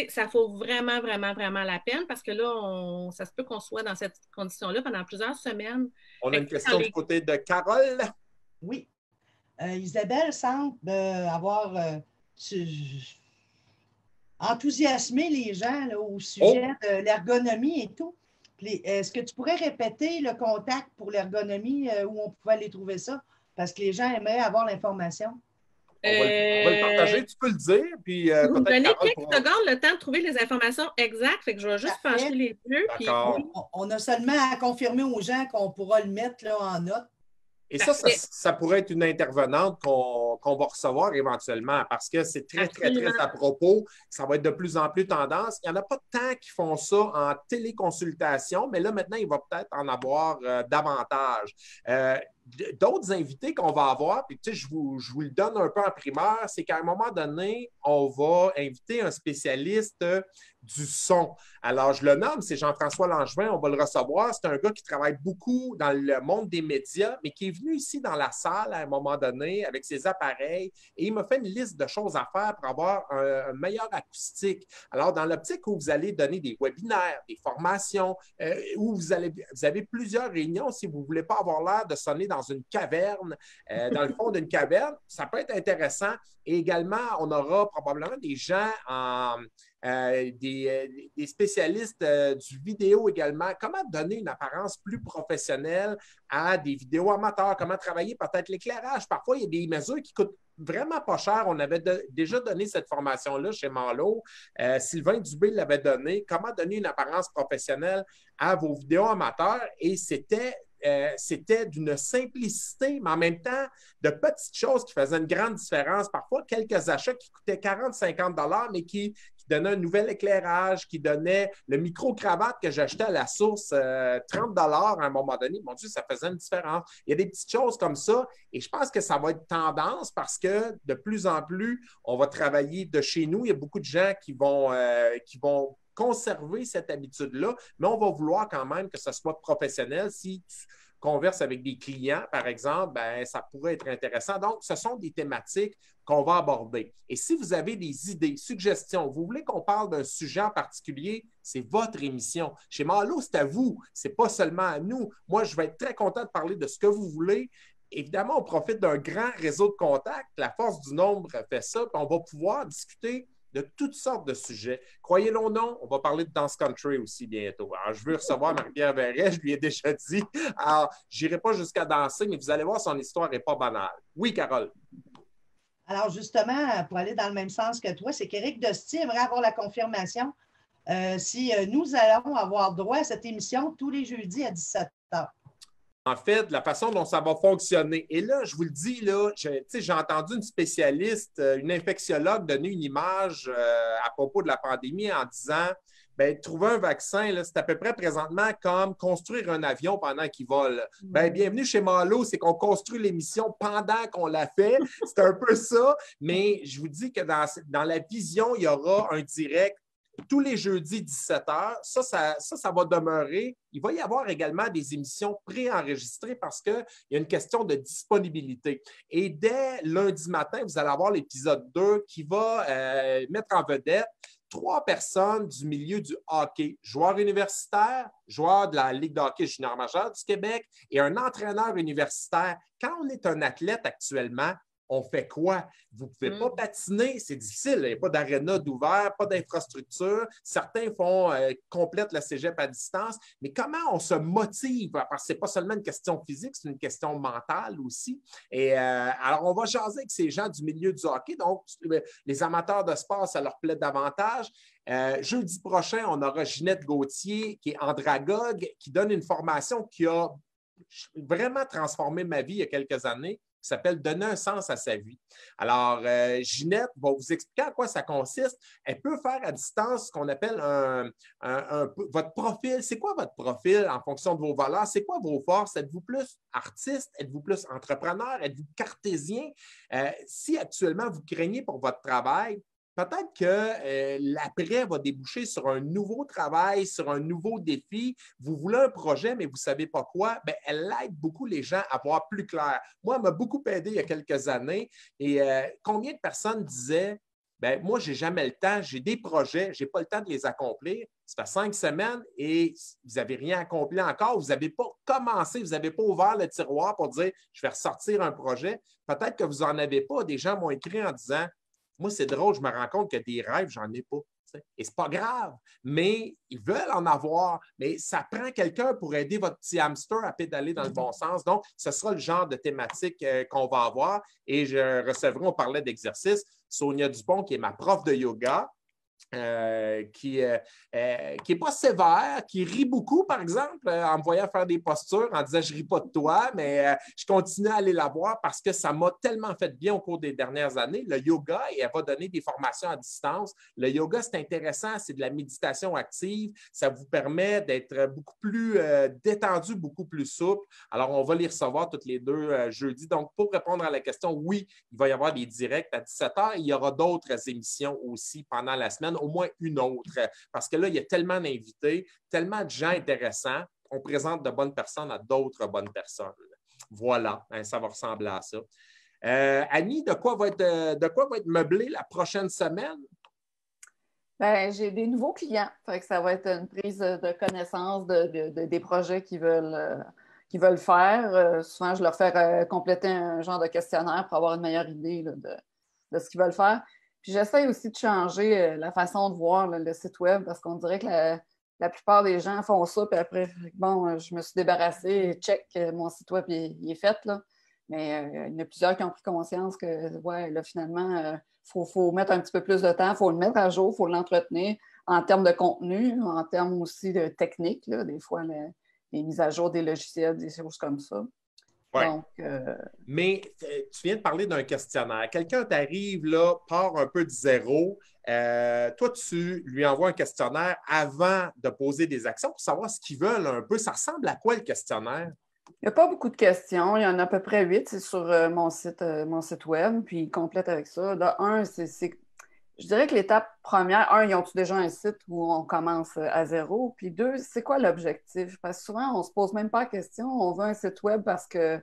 Ça vaut vraiment, vraiment, vraiment la peine parce que là, ça se peut qu'on soit dans cette condition-là pendant plusieurs semaines. On a une question du côté de Carole. Oui. Isabelle semble avoir enthousiasmé les gens là, au sujet de l'ergonomie et tout. Est-ce que tu pourrais répéter le contact pour l'ergonomie où on pouvait aller trouver ça? Parce que les gens aimeraient avoir l'information. On va le partager, tu peux le dire. Puis, vous me donnez quelques secondes le temps de trouver les informations exactes. Fait que je vais juste pencher les yeux. Puis... On a seulement à confirmer aux gens qu'on pourra le mettre là, en note. Et ça pourrait être une intervenante qu'on va recevoir éventuellement parce que c'est très, très, très à propos. Ça va être de plus en plus tendance. Il n'y en a pas tant qui font ça en téléconsultation, mais là, maintenant, il va peut-être en avoir davantage. D'autres invités qu'on va avoir, puis tu sais, je vous le donne un peu en primeur, c'est qu'à un moment donné, on va inviter un spécialiste du son. Alors, je le nomme, c'est Jean-François Langevin, on va le recevoir. C'est un gars qui travaille beaucoup dans le monde des médias, mais qui est venu ici dans la salle à un moment donné avec ses appareils et il m'a fait une liste de choses à faire pour avoir un meilleur acoustique. Alors, dans l'optique où vous allez donner des webinaires, des formations, où vous avez plusieurs réunions, si vous ne voulez pas avoir l'air de sonner dans une caverne, dans le fond d'une caverne, ça peut être intéressant. Et également, on aura probablement des gens des spécialistes du vidéo également. Comment donner une apparence plus professionnelle à des vidéos amateurs? Comment travailler peut-être l'éclairage? Parfois, il y a des mesures qui coûtent vraiment pas cher. On avait déjà donné cette formation-là chez Malo. Sylvain Dubé l'avait donné. Comment donner une apparence professionnelle à vos vidéos amateurs? Et c'était d'une simplicité, mais en même temps, de petites choses qui faisaient une grande différence. Parfois, quelques achats qui coûtaient 40-50 $, mais qui donnaient un nouvel éclairage, qui donnaient le micro-cravate que j'achetais à la source 30 $ à un moment donné. Mon Dieu, ça faisait une différence. Il y a des petites choses comme ça et je pense que ça va être tendance parce que de plus en plus, on va travailler de chez nous. Il y a beaucoup de gens qui vont conserver cette habitude-là, mais on va vouloir quand même que ce soit professionnel. Si tu converses avec des clients, par exemple, ben, ça pourrait être intéressant. Donc, ce sont des thématiques qu'on va aborder. Et si vous avez des idées, suggestions, vous voulez qu'on parle d'un sujet en particulier, c'est votre émission. Chez Malo, c'est à vous, c'est pas seulement à nous. Moi, je vais être très content de parler de ce que vous voulez. Évidemment, on profite d'un grand réseau de contacts. La force du nombre fait ça, puis on va pouvoir discuter de toutes sortes de sujets. Croyez-le ou non, on va parler de Dance Country aussi bientôt. Alors, je veux recevoir Marie-Pierre Verret, je lui ai déjà dit. Alors, je n'irai pas jusqu'à danser, mais vous allez voir, son histoire n'est pas banale. Oui, Carole? Alors, justement, pour aller dans le même sens que toi, c'est qu'Éric Dosti aimerait avoir la confirmation si nous allons avoir droit à cette émission tous les jeudis à 17 h. En fait, la façon dont ça va fonctionner. Et là, je vous le dis, là, j'ai entendu une spécialiste, une infectiologue donner une image à propos de la pandémie en disant ben, trouver un vaccin, c'est à peu près présentement comme construire un avion pendant qu'il vole. Ben, bienvenue chez Malo, c'est qu'on construit l'émission pendant qu'on la fait. C'est un peu ça, mais je vous dis que dans la vision, il y aura un direct tous les jeudis 17 h. Ça va demeurer. Il va y avoir également des émissions préenregistrées parce qu'il y a une question de disponibilité. Et dès lundi matin, vous allez avoir l'épisode 2 qui va mettre en vedette 3 personnes du milieu du hockey, joueur universitaire, joueur de la Ligue de hockey junior majeur du Québec et un entraîneur universitaire. Quand on est un athlète actuellement, on fait quoi? Vous ne pouvez pas patiner, c'est difficile. Il n'y a pas d'aréna d'ouvert, pas d'infrastructure. Certains complètent le cégep à distance. Mais comment on se motive? Parce que ce n'est pas seulement une question physique, c'est une question mentale aussi. Et alors, on va jaser avec ces gens du milieu du hockey. Donc, les amateurs de sport, ça leur plaît davantage. Jeudi prochain, on aura Ginette Gauthier, qui est andragogue, qui donne une formation qui a vraiment transformé ma vie il y a quelques années, qui s'appelle « Donner un sens à sa vie ». Alors, Ginette va vous expliquer à quoi ça consiste. Elle peut faire à distance ce qu'on appelle votre profil. C'est quoi votre profil en fonction de vos valeurs? C'est quoi vos forces? Êtes-vous plus artiste? Êtes-vous plus entrepreneur? Êtes-vous cartésien? Si actuellement, vous craignez pour votre travail, peut-être que l'après va déboucher sur un nouveau travail, sur un nouveau défi. Vous voulez un projet, mais vous ne savez pas quoi. Bien, elle aide beaucoup les gens à voir plus clair. Moi, elle m'a beaucoup aidé il y a quelques années. Et combien de personnes disaient, bien, moi, je n'ai jamais le temps, j'ai des projets, je n'ai pas le temps de les accomplir. Ça fait 5 semaines et vous n'avez rien accompli encore. Vous n'avez pas commencé, vous n'avez pas ouvert le tiroir pour dire, je vais ressortir un projet. Peut-être que vous n'en avez pas. Des gens m'ont écrit en disant, moi, c'est drôle, je me rends compte que des rêves, j'en ai pas. T'sais. Et c'est pas grave, mais ils veulent en avoir. Mais ça prend quelqu'un pour aider votre petit hamster à pédaler dans le bon sens. Donc, ce sera le genre de thématique qu'on va avoir. Et je recevrai, on parlait d'exercice, Sonia Dupont, qui est ma prof de yoga. Qui n'est pas sévère, qui rit beaucoup, par exemple, en me voyant faire des postures, en disant « je ne ris pas de toi », mais je continue à aller la voir parce que ça m'a tellement fait bien au cours des dernières années. Le yoga, et elle va donner des formations à distance. Le yoga, c'est intéressant, c'est de la méditation active. Ça vous permet d'être beaucoup plus détendu, beaucoup plus souple. Alors, on va les recevoir toutes les 2 jeudis. Donc, pour répondre à la question, oui, il va y avoir des directs à 17h. Il y aura d'autres émissions aussi pendant la semaine, au moins une autre, parce que là, il y a tellement d'invités, tellement de gens intéressants. On présente de bonnes personnes à d'autres bonnes personnes. Voilà, hein, ça va ressembler à ça. Annie, de quoi va être meublé la prochaine semaine? Bien, j'ai des nouveaux clients. Fait que ça va être une prise de connaissance des projets qu'ils veulent faire. Souvent, je leur fais compléter un genre de questionnaire pour avoir une meilleure idée là, de ce qu'ils veulent faire. Puis j'essaie aussi de changer la façon de voir le site web parce qu'on dirait que la plupart des gens font ça, puis après, bon, je me suis débarrassée, check, mon site web il est fait, là. Mais il y en a plusieurs qui ont pris conscience que, ouais, là, finalement, faut mettre un petit peu plus de temps, il faut le mettre à jour, il faut l'entretenir en termes de contenu, en termes aussi de technique, là, des fois, les mises à jour des logiciels, des choses comme ça. Ouais. Donc, mais tu viens de parler d'un questionnaire. Quelqu'un t'arrive là, part un peu de zéro. Toi, tu lui envoies un questionnaire avant de poser des actions pour savoir ce qu'ils veulent un peu. Ça ressemble à quoi le questionnaire? Il n'y a pas beaucoup de questions. Il y en a à peu près 8. C'est sur mon site web, puis il complète avec ça. De un, je dirais que l'étape première, ils ont-tu déjà un site où on commence à zéro? Puis 2, c'est quoi l'objectif? Parce que souvent, on ne se pose même pas la question. On veut un site web parce que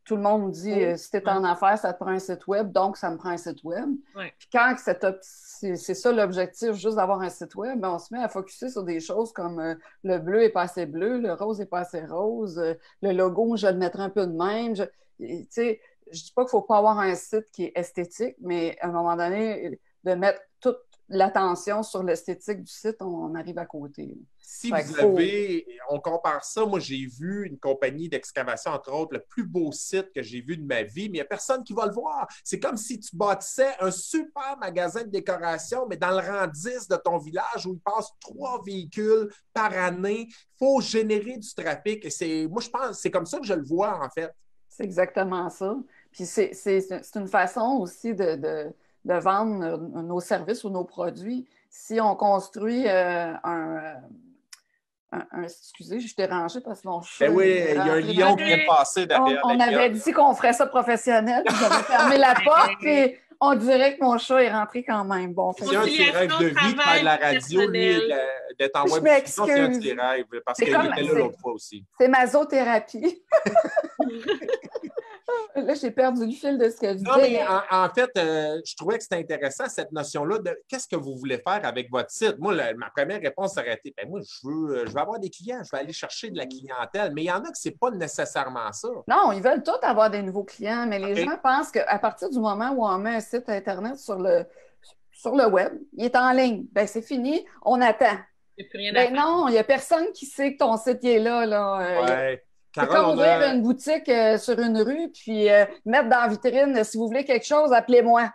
tout le monde nous dit si tu es en affaires, ça te prend un site web, donc ça me prend un site web. Ouais. Puis quand c'est ça l'objectif, juste d'avoir un site web, on se met à focusser sur des choses comme le bleu n'est pas assez bleu, le rose n'est pas assez rose, le logo, je le mettrai un peu de même. Je ne dis pas qu'il ne faut pas avoir un site qui est esthétique, mais à un moment donné, de mettre toute l'attention sur l'esthétique du site, on arrive à côté. Si vous avez, on compare ça, moi j'ai vu une compagnie d'excavation, entre autres, le plus beau site que j'ai vu de ma vie, mais il n'y a personne qui va le voir. C'est comme si tu bâtissais un super magasin de décoration, mais dans le rang 10 de ton village où il passe 3 véhicules par année. Il faut générer du trafic. Et moi, je pense c'est comme ça que je le vois, en fait. C'est exactement ça. Puis c'est une façon aussi de vendre nos services ou nos produits. Si on construit excusez, je suis dérangée parce que mon chat... oui, il y a un lion qui vient de passer derrière. On avait dit qu'on ferait ça professionnel, puis j'avais fermé la porte, puis on dirait que mon chat est rentré quand même. Bon, c'est un de ses rêves de vie de faire de la radio, lui, d'être en web. C'est un de ses rêves, parce qu'il était là l'autre fois aussi. C'est masothérapie. là, j'ai perdu le fil de ce que je disais. Non, mais en fait, je trouvais que c'était intéressant, cette notion-là de qu'est-ce que vous voulez faire avec votre site. Moi, ma première réponse aurait été, ben, moi, je veux avoir des clients, je veux aller chercher de la clientèle. Mais il y en a que ce n'est pas nécessairement ça. Non, ils veulent tous avoir des nouveaux clients, mais les OK. gens pensent qu'à partir du moment où on met un site Internet sur le web, il est en ligne. Ben, c'est fini, on attend. Il n'y a plus rien à Ben faire. non, il n'y a personne qui sait que ton site il est là. Ouais. C'est Carole, comme ouvrir une boutique sur une rue, puis mettre dans la vitrine, si vous voulez quelque chose, appelez-moi.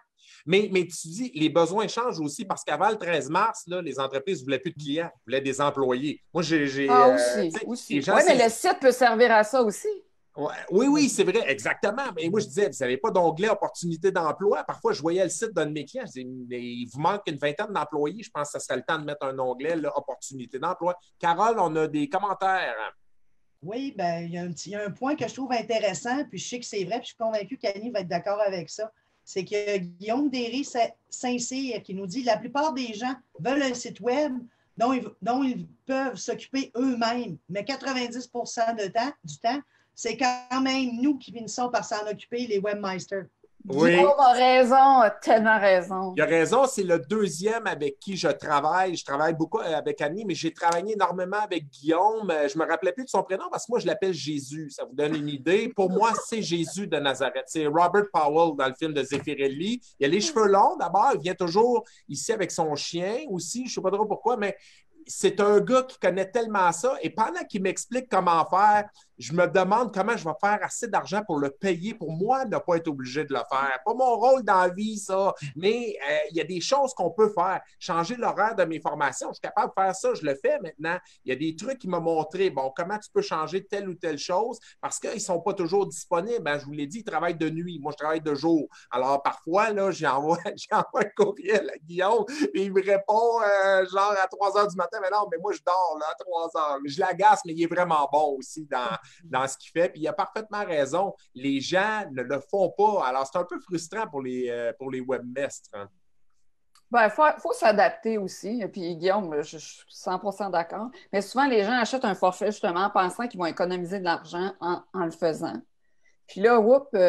Mais tu dis, les besoins changent aussi parce qu'avant le 13 mars, là, les entreprises ne voulaient plus de clients, ils voulaient des employés. Moi, Aussi. les gens, Oui, mais le site peut servir à ça aussi. Ouais. Oui, c'est vrai, exactement. Mais moi, je disais, vous n'avez pas d'onglet opportunité d'emploi. Parfois, je voyais le site d'un de mes clients, je disais, mais il vous manque une vingtaine d'employés. Je pense que ça serait le temps de mettre un onglet, là, opportunité d'emploi. Carole, on a des commentaires. Oui, bien, il y a un point que je trouve intéressant, puis je sais que c'est vrai, puis je suis convaincue qu'Annie va être d'accord avec ça. C'est que Guillaume Derry-Saint-Cyr qui nous dit la plupart des gens veulent un site web dont ils peuvent s'occuper eux-mêmes, mais 90 du temps, c'est quand même nous qui finissons par s'en occuper, les webmasters. Oui. Guillaume a raison, a tellement raison. Il a raison, c'est le deuxième avec qui je travaille. Je travaille beaucoup avec Annie, mais j'ai travaillé énormément avec Guillaume. Je ne me rappelais plus de son prénom parce que moi, je l'appelle Jésus. Ça vous donne une idée. Pour moi, c'est Jésus de Nazareth. C'est Robert Powell dans le film de Zeffirelli. Il a les cheveux longs d'abord. Il vient toujours ici avec son chien aussi. Je ne sais pas trop pourquoi, mais c'est un gars qui connaît tellement ça. Et pendant qu'il m'explique comment faire, je me demande comment je vais faire assez d'argent pour le payer, pour moi ne pas être obligé de le faire. Pas mon rôle dans la vie, ça, mais il y a des choses qu'on peut faire. Changer l'horaire de mes formations, je suis capable de faire ça, je le fais maintenant. Il y a des trucs qui m'ont montré, bon, comment tu peux changer telle ou telle chose, parce qu'ils ne sont pas toujours disponibles. Ben, je vous l'ai dit, ils travaillent de nuit. Moi, je travaille de jour. Alors, parfois, là, j'envoie un courriel à Guillaume, et il me répond genre à 3 heures du matin. Mais non, mais moi, je dors là, à 3 heures. Je l'agace, mais il est vraiment bon aussi dans ce qu'il fait. Puis il a parfaitement raison. Les gens ne le font pas. Alors, c'est un peu frustrant pour les webmestres. Hein. Ben, faut s'adapter aussi. Et puis, Guillaume, je suis 100% d'accord. Mais souvent, les gens achètent un forfait justement en pensant qu'ils vont économiser de l'argent en le faisant. Puis là,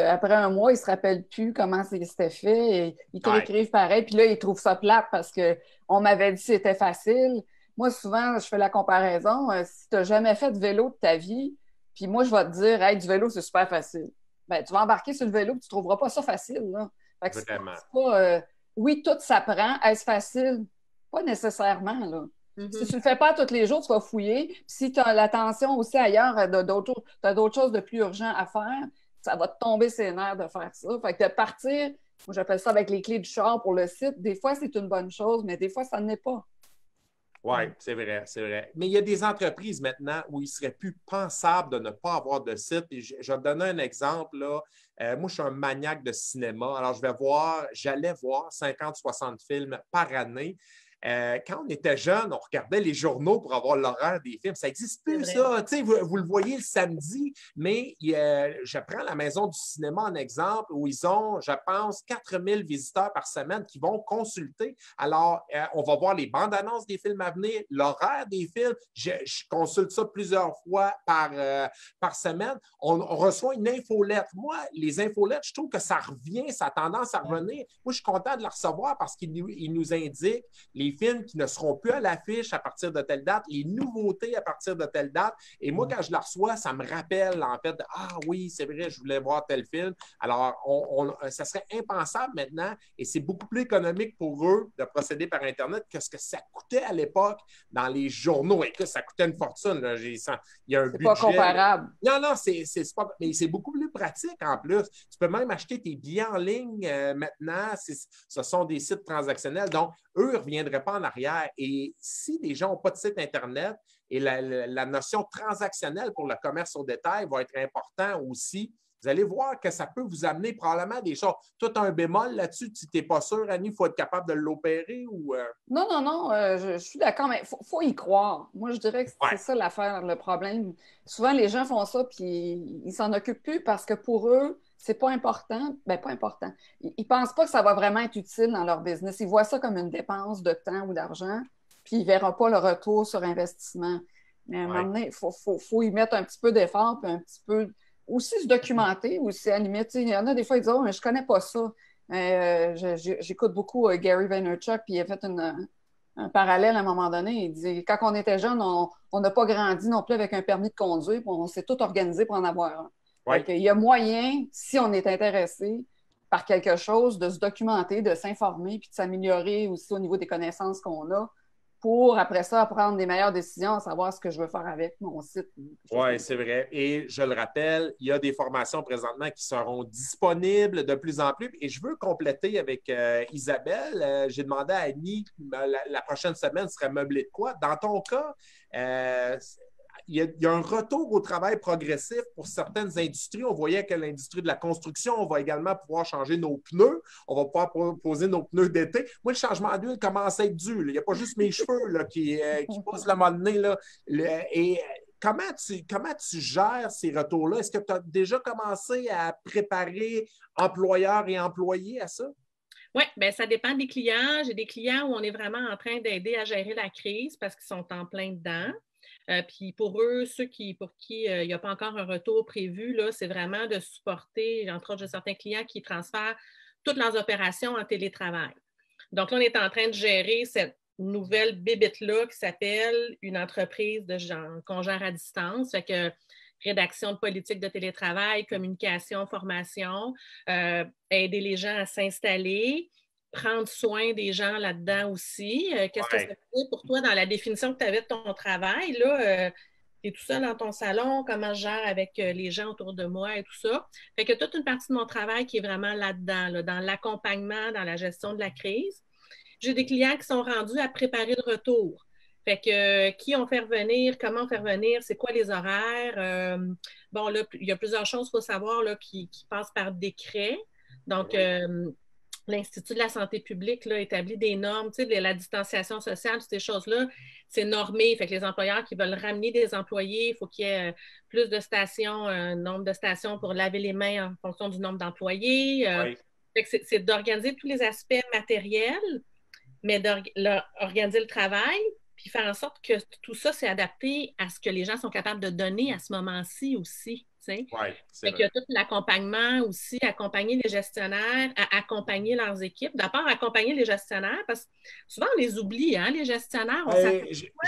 après un mois, ils ne se rappellent plus comment c'était fait. Et ils te réécrivent pareil. Puis là, ils trouvent ça plate parce qu'on m'avait dit que c'était facile. Moi, souvent, je fais la comparaison. Si tu n'as jamais fait de vélo de ta vie, puis moi, je vais te dire, hey, du vélo, c'est super facile. Ben, tu vas embarquer sur le vélo, puis tu ne trouveras pas ça facile. Là. Fait que c'est pas, oui, tout s'apprend. Est-ce facile? Pas nécessairement. Là. Mm-hmm. Si tu ne le fais pas tous les jours, tu vas fouiller. Puis si tu as l'attention aussi ailleurs, tu as d'autres choses de plus urgentes à faire, ça va te tomber ses nerfs de faire ça. Fait que de partir, moi, j'appelle ça avec les clés du char pour le site. Des fois, c'est une bonne chose, mais des fois, ça n'est pas. Oui, c'est vrai, c'est vrai. Mais il y a des entreprises maintenant où il serait plus pensable de ne pas avoir de site. Et je vais te donner un exemple. Là. Moi, je suis un maniaque de cinéma. Alors, j'allais voir 50-60 films par année. Quand on était jeune, on regardait les journaux pour avoir l'horaire des films. Ça n'existe plus, ça. Vous le voyez le samedi, mais je prends la Maison du cinéma en exemple où ils ont, je pense, 4000 visiteurs par semaine qui vont consulter. Alors, on va voir les bandes annonces des films à venir, l'horaire des films. Je consulte ça plusieurs fois par semaine. On reçoit une infolette. Moi, les infolettes, je trouve que ça revient, ça a tendance à revenir. Moi, je suis content de la recevoir parce qu'ils nous indiquent les films qui ne seront plus à l'affiche à partir de telle date, les nouveautés à partir de telle date. Et moi, quand je la reçois, ça me rappelle en fait, ah oui, c'est vrai, je voulais voir tel film. Alors, ça serait impensable maintenant et c'est beaucoup plus économique pour eux de procéder par Internet que ce que ça coûtait à l'époque dans les journaux. Et que ça coûtait une fortune. Là. Il y a un budget. C'est pas comparable. Non, c'est pas, mais c'est beaucoup plus pratique en plus. Tu peux même acheter tes billets en ligne maintenant. Ce sont des sites transactionnels. Donc, eux ne reviendraient pas en arrière. Et si les gens n'ont pas de site Internet et la notion transactionnelle pour le commerce au détail va être important aussi, vous allez voir que ça peut vous amener probablement des choses. Toi, tu as un bémol là-dessus, tu n'es pas sûr, Annie, il faut être capable de l'opérer ou… Non, je suis d'accord, mais il faut y croire. Moi, je dirais que c'est ça l'affaire, le problème. Souvent, les gens font ça puis ils ne s'en occupent plus parce que pour eux, c'est pas important. Bien, pas important. Ils ne pensent pas que ça va vraiment être utile dans leur business. Ils voient ça comme une dépense de temps ou d'argent, puis ils ne verront pas le retour sur investissement. Mais à un moment donné, il faut y mettre un petit peu d'effort, puis un petit peu aussi se documenter, aussi à la limite. Il y en a des fois, ils disent « Oh, mais je ne connais pas ça. » J'écoute beaucoup Gary Vaynerchuk, puis il a fait un parallèle à un moment donné. Il dit quand on était jeune, on n'a pas grandi non plus avec un permis de conduire, puis on s'est tout organisé pour en avoir un. Ouais. Il y a moyen, si on est intéressé par quelque chose, de se documenter, de s'informer, puis de s'améliorer aussi au niveau des connaissances qu'on a pour, après ça, prendre des meilleures décisions, savoir ce que je veux faire avec mon site. Oui, c'est vrai. Et je le rappelle, il y a des formations présentement qui seront disponibles de plus en plus. Et je veux compléter avec Isabelle. J'ai demandé à Annie, la prochaine semaine serait meublée de quoi? Dans ton cas, il y a un retour au travail progressif pour certaines industries. On voyait que l'industrie de la construction, on va également pouvoir changer nos pneus. On va pouvoir poser nos pneus d'été. Moi, le changement d'huile commence à être dur. Il n'y a pas juste mes cheveux là, qui poussent le mal de nez. Là. Comment tu gères ces retours-là? Est-ce que tu as déjà commencé à préparer employeurs et employés à ça? Oui, bien, ça dépend des clients. J'ai des clients où on est vraiment en train d'aider à gérer la crise parce qu'ils sont en plein dedans. Puis pour eux, pour qui il n'y a pas encore un retour prévu, là, c'est vraiment de supporter, entre autres, j'ai certains clients qui transfèrent toutes leurs opérations en télétravail. Donc là, on est en train de gérer cette nouvelle bébête-là qui s'appelle une entreprise de genre congère à distance. Fait que rédaction de politique de télétravail, communication, formation, aider les gens à s'installer, prendre soin des gens là-dedans aussi. Qu'est-ce que ça veut dire pour toi dans la définition que tu avais de ton travail? Là, tu es tout seul dans ton salon, comment je gère avec les gens autour de moi et tout ça. Fait que toute une partie de mon travail qui est vraiment là-dedans, là, dans l'accompagnement, dans la gestion de la crise. J'ai des clients qui sont rendus à préparer le retour. Fait que qui on fait revenir, comment on fait revenir, c'est quoi les horaires. Bon, là, il y a plusieurs choses qu'il faut savoir là, qui passent par décret. Donc, l'Institut de la santé publique là, établit des normes, tu sais, la distanciation sociale, toutes ces choses-là, c'est normé. Fait que les employeurs qui veulent ramener des employés, il faut qu'il y ait plus de stations, un nombre de stations pour laver les mains en fonction du nombre d'employés. Fait que c'est d'organiser tous les aspects matériels, mais d'organiser le travail, puis faire en sorte que tout ça, c'est adapté à ce que les gens sont capables de donner à ce moment-ci aussi. Oui, c'est vrai. Il y a tout l'accompagnement aussi, accompagner les gestionnaires, à accompagner leurs équipes. D'abord, accompagner les gestionnaires, parce que souvent, on les oublie, hein, les gestionnaires.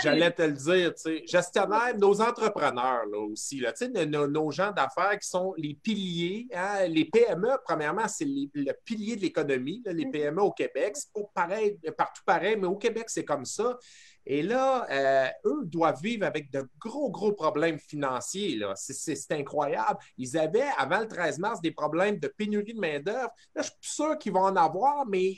J'allais te le dire, tu sais, gestionnaires, nos entrepreneurs là, aussi, là, tu sais, nos gens d'affaires qui sont les piliers. Hein, les PME, premièrement, c'est le pilier de l'économie, là, les PME au Québec. C'est pas pareil, partout pareil, mais au Québec, c'est comme ça. Et là, eux doivent vivre avec de gros problèmes financiers. C'est incroyable. Ils avaient, avant le 13 mars, des problèmes de pénurie de main-d'œuvre. Là, je suis plus sûr qu'ils vont en avoir, mais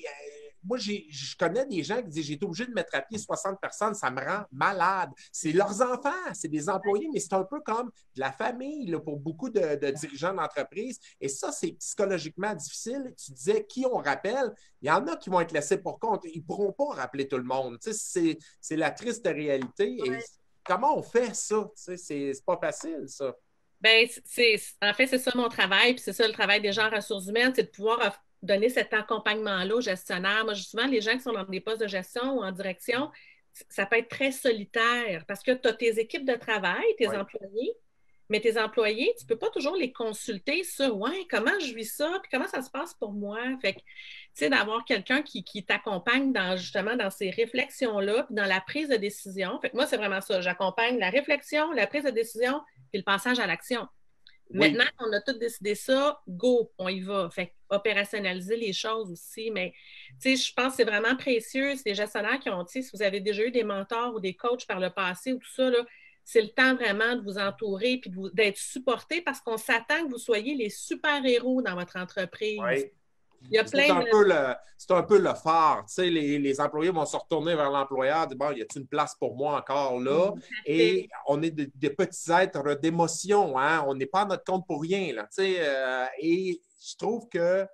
moi, je connais des gens qui disent « J'ai été obligé de mettre à pied 60 personnes, ça me rend malade. » C'est leurs enfants, c'est des employés, mais c'est un peu comme de la famille là, pour beaucoup de dirigeants d'entreprise. Et ça, c'est psychologiquement difficile. Tu disais qui on rappelle. Il y en a qui vont être laissés pour compte. Ils ne pourront pas rappeler tout le monde. Tu sais, c'est la triste réalité. Et comment on fait ça? Tu sais, c'est pas facile, ça. Bien, en fait, c'est ça mon travail, puis c'est ça le travail des gens en ressources humaines, c'est de pouvoir donner cet accompagnement-là aux gestionnaires. Moi, souvent, les gens qui sont dans des postes de gestion ou en direction, ça peut être très solitaire parce que tu as tes équipes de travail, tes employés, mais tes employés, tu ne peux pas toujours les consulter sur « Ouais, comment je vis ça, puis comment ça se passe pour moi? » Fait que, tu sais, d'avoir quelqu'un qui t'accompagne justement dans ces réflexions-là, puis dans la prise de décision. Fait que moi, c'est vraiment ça. J'accompagne la réflexion, la prise de décision, puis le passage à l'action. Oui. Maintenant qu'on a tous décidé ça, go, on y va. Fait opérationnaliser les choses aussi. Mais, tu sais, je pense que c'est vraiment précieux. C'est les gestionnaires qui ont, tu sais, si vous avez déjà eu des mentors ou des coachs par le passé ou tout ça, là, c'est le temps vraiment de vous entourer puis d'être supporté parce qu'on s'attend que vous soyez les super-héros dans votre entreprise. Oui. Il y a c'est un peu le phare. Tu sais, les employés vont se retourner vers l'employeur, dire « Bon, y a-t-il une place pour moi encore là? » Et on est des petits êtres d'émotion. Hein? On n'est pas à notre compte pour rien. Là, tu sais, et je trouve que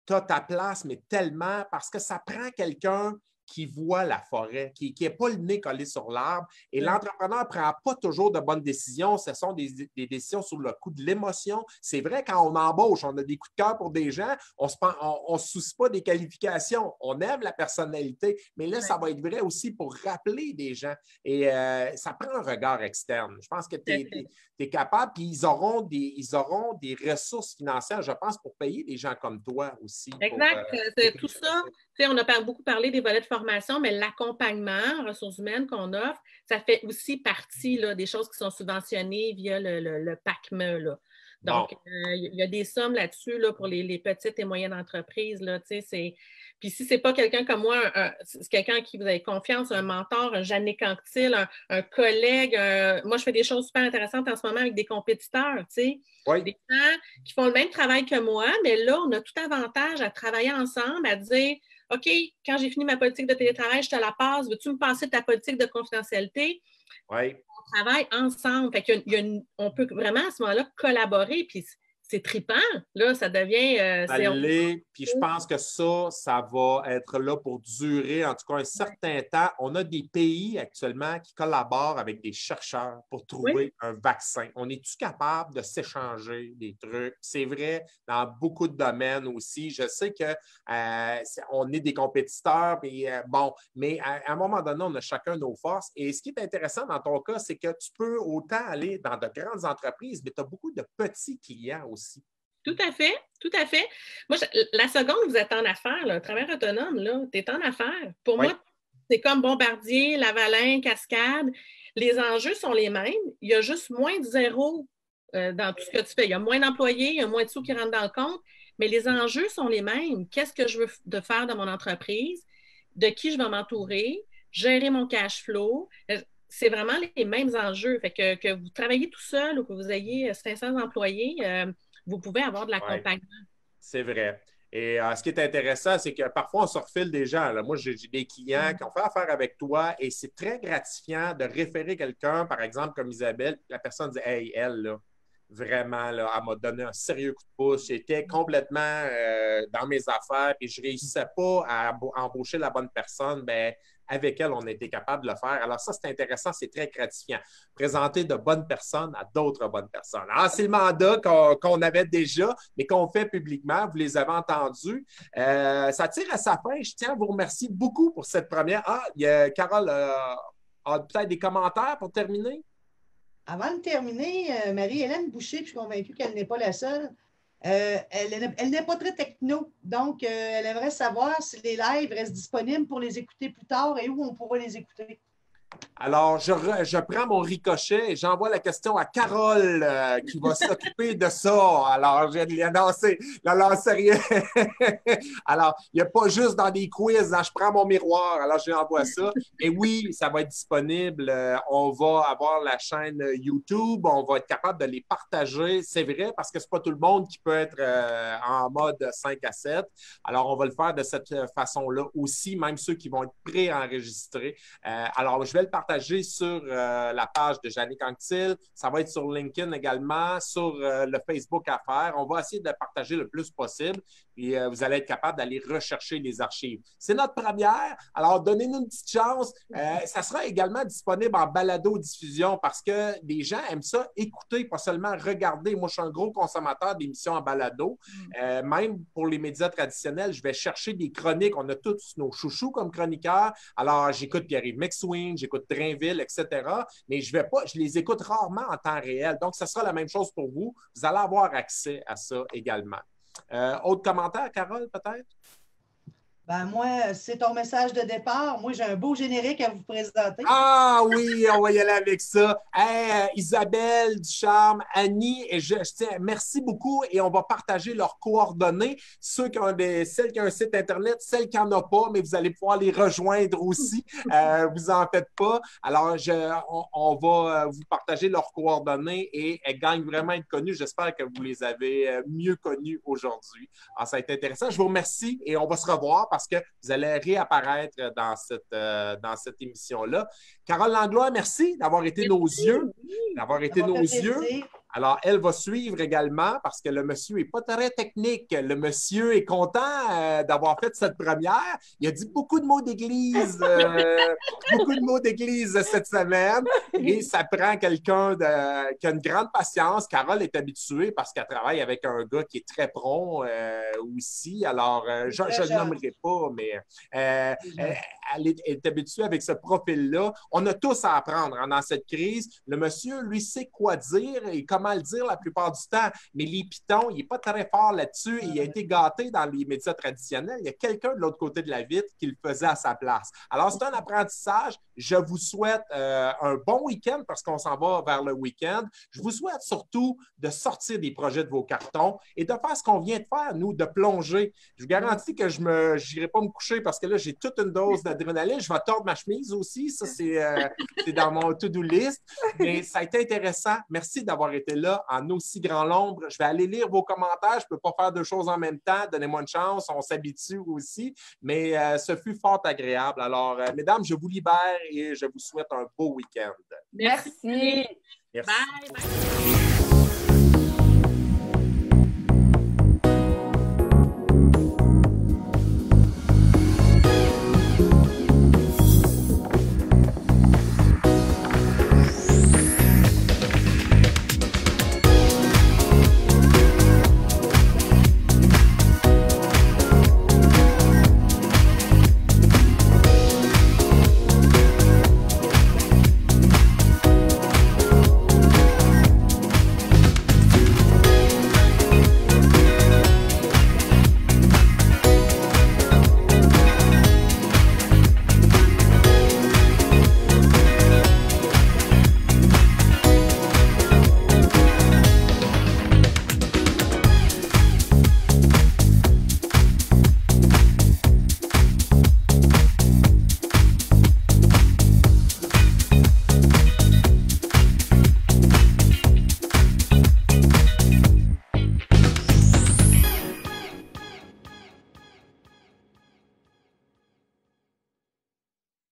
tu as ta place, mais tellement parce que ça prend quelqu'un qui voit la forêt, qui n'est pas le nez collé sur l'arbre. Et l'entrepreneur ne prend pas toujours de bonnes décisions. Ce sont des décisions sur le coup de l'émotion. C'est vrai, quand on embauche, on a des coups de cœur pour des gens, on ne se soucie pas des qualifications. On aime la personnalité, mais là, ça va être vrai aussi pour rappeler des gens. Et ça prend un regard externe. Je pense que tu es capable, puis ils auront des ressources financières, je pense, pour payer des gens comme toi aussi. Exact. Tout ça, on a beaucoup parlé des volets de formation, mais l'accompagnement en ressources humaines qu'on offre, ça fait aussi partie là, des choses qui sont subventionnées via le PACME. Là. Donc, il y a des sommes là-dessus là, pour les petites et moyennes entreprises. Là, puis si ce n'est pas quelqu'un comme moi, c'est quelqu'un qui vous avez confiance, un mentor, un Jannick Anctil, un collègue. Moi, je fais des choses super intéressantes en ce moment avec des compétiteurs, des gens qui font le même travail que moi, mais là, on a tout avantage à travailler ensemble, à dire OK, quand j'ai fini ma politique de télétravail, je te la passe. Veux-tu me passer ta politique de confidentialité? Oui. On travaille ensemble. Fait on peut vraiment à ce moment-là collaborer. Puis c'est trippant. Là, ça devient. Puis je pense que ça va être là pour durer, en tout cas un certain temps. On a des pays actuellement qui collaborent avec des chercheurs pour trouver un vaccin. On est-tu capable de s'échanger des trucs? C'est vrai dans beaucoup de domaines aussi. Je sais qu'on est des compétiteurs, mais à un moment donné, on a chacun nos forces. Et ce qui est intéressant dans ton cas, c'est que tu peux autant aller dans de grandes entreprises, mais tu as beaucoup de petits clients aussi. Tout à fait, tout à fait. Moi, la seconde, vous êtes en affaires, là, travailleur autonome, tu es en affaires. Pour moi, c'est comme Bombardier, Lavalin, Cascade. Les enjeux sont les mêmes. Il y a juste moins de zéro dans tout ce que tu fais. Il y a moins d'employés, il y a moins de sous qui rentrent dans le compte, mais les enjeux sont les mêmes. Qu'est-ce que je veux faire dans mon entreprise? De qui je vais m'entourer? Gérer mon cash flow? C'est vraiment les mêmes enjeux. Fait que vous travaillez tout seul ou que vous ayez 500 employés, vous pouvez avoir de l'accompagnement. C'est vrai. Et ce qui est intéressant, c'est que parfois, on se refile des gens. Là. Moi, j'ai des clients qui ont fait affaire avec toi et c'est très gratifiant de référer quelqu'un, par exemple, comme Isabelle, la personne dit « Hey, elle, là, vraiment, là, elle m'a donné un sérieux coup de pouce. J'étais complètement dans mes affaires et je ne réussissais pas à embaucher la bonne personne. » Ben, avec elle, on a été capable de le faire. Alors ça, c'est intéressant, c'est très gratifiant. Présenter de bonnes personnes à d'autres bonnes personnes. Alors, c'est le mandat qu'on avait déjà, mais qu'on fait publiquement. Vous les avez entendus. Ça tire à sa fin. Je tiens à vous remercier beaucoup pour cette première. Carole a peut-être des commentaires pour terminer? Avant de terminer, Marie-Hélène Boucher, je suis convaincue qu'elle n'est pas la seule. Elle n'est pas très techno, donc elle aimerait savoir si les lives restent disponibles pour les écouter plus tard et où on pourra les écouter. Alors, je prends mon ricochet et j'envoie la question à Carole qui va s'occuper de ça. Alors, je l'ai annoncé. Non, c'est rien. Alors, il n'y a pas juste dans des quiz. Hein, je prends mon miroir, alors je lui envoie ça. Et oui, ça va être disponible. On va avoir la chaîne YouTube. On va être capable de les partager. C'est vrai, parce que ce n'est pas tout le monde qui peut être en mode 5 à 7. Alors, on va le faire de cette façon-là aussi, même ceux qui vont être préenregistrés. Alors, je vais le partager sur la page de Jannick Anctil. Ça va être sur LinkedIn également, sur le Facebook Affaires. On va essayer de le partager le plus possible et vous allez être capable d'aller rechercher les archives. C'est notre première. Alors, donnez-nous une petite chance. Ça sera également disponible en balado-diffusion parce que les gens aiment ça écouter, pas seulement regarder. Moi, je suis un gros consommateur d'émissions en balado. Même pour les médias traditionnels, je vais chercher des chroniques. On a tous nos chouchous comme chroniqueurs. Alors, j'écoute Pierre-Yves McSween, j'écoute Drainville, etc. Mais je les écoute rarement en temps réel. Donc, ce sera la même chose pour vous. Vous allez avoir accès à ça également. Autre commentaire, Carole, peut-être? Ben moi, c'est ton message de départ. Moi, j'ai un beau générique à vous présenter. Ah oui, on va y aller avec ça. Hey, Isabelle Ducharme, Annie, et je tiens, merci beaucoup et on va partager leurs coordonnées. Celles qui ont un site Internet, celles qui n'en ont pas, mais vous allez pouvoir les rejoindre aussi. Vous en faites pas. Alors, on va vous partager leurs coordonnées et elles gagnent vraiment à être connues. J'espère que vous les avez mieux connues aujourd'hui. Alors, ça a été intéressant. Je vous remercie et on va se revoir parce que vous allez réapparaître dans cette émission-là. Carole Langlois, merci d'avoir été nos yeux. Alors, elle va suivre également parce que le monsieur n'est pas très technique. Le monsieur est content d'avoir fait cette première. Il a dit beaucoup de mots d'église, cette semaine. Et ça prend quelqu'un qui a une grande patience. Carole est habituée parce qu'elle travaille avec un gars qui est très prompt aussi. Alors, je ne nommerai pas, mais elle est habituée avec ce profil-là. On a tous à apprendre dans cette crise. Le monsieur, lui, sait quoi dire et comment le dire la plupart du temps, mais les pitons, il n'est pas très fort là-dessus. Il a été gâté dans les médias traditionnels. Il y a quelqu'un de l'autre côté de la vitre qui le faisait à sa place. Alors, c'est un apprentissage. Je vous souhaite un bon week-end parce qu'on s'en va vers le week-end. Je vous souhaite surtout de sortir des projets de vos cartons et de faire ce qu'on vient de faire, nous, de plonger. Je vous garantis que je n'irai pas me coucher parce que là, j'ai toute une dose d'adrénaline. Je vais tordre ma chemise aussi. Ça, c'est dans mon to-do list. Mais ça a été intéressant. Merci d'avoir été là en aussi grand nombre. Je vais aller lire vos commentaires. Je ne peux pas faire deux choses en même temps. Donnez-moi une chance. On s'habitue aussi. Mais ce fut fort agréable. Alors, mesdames, je vous libère et je vous souhaite un beau week-end. Merci. Merci. Bye. Bye.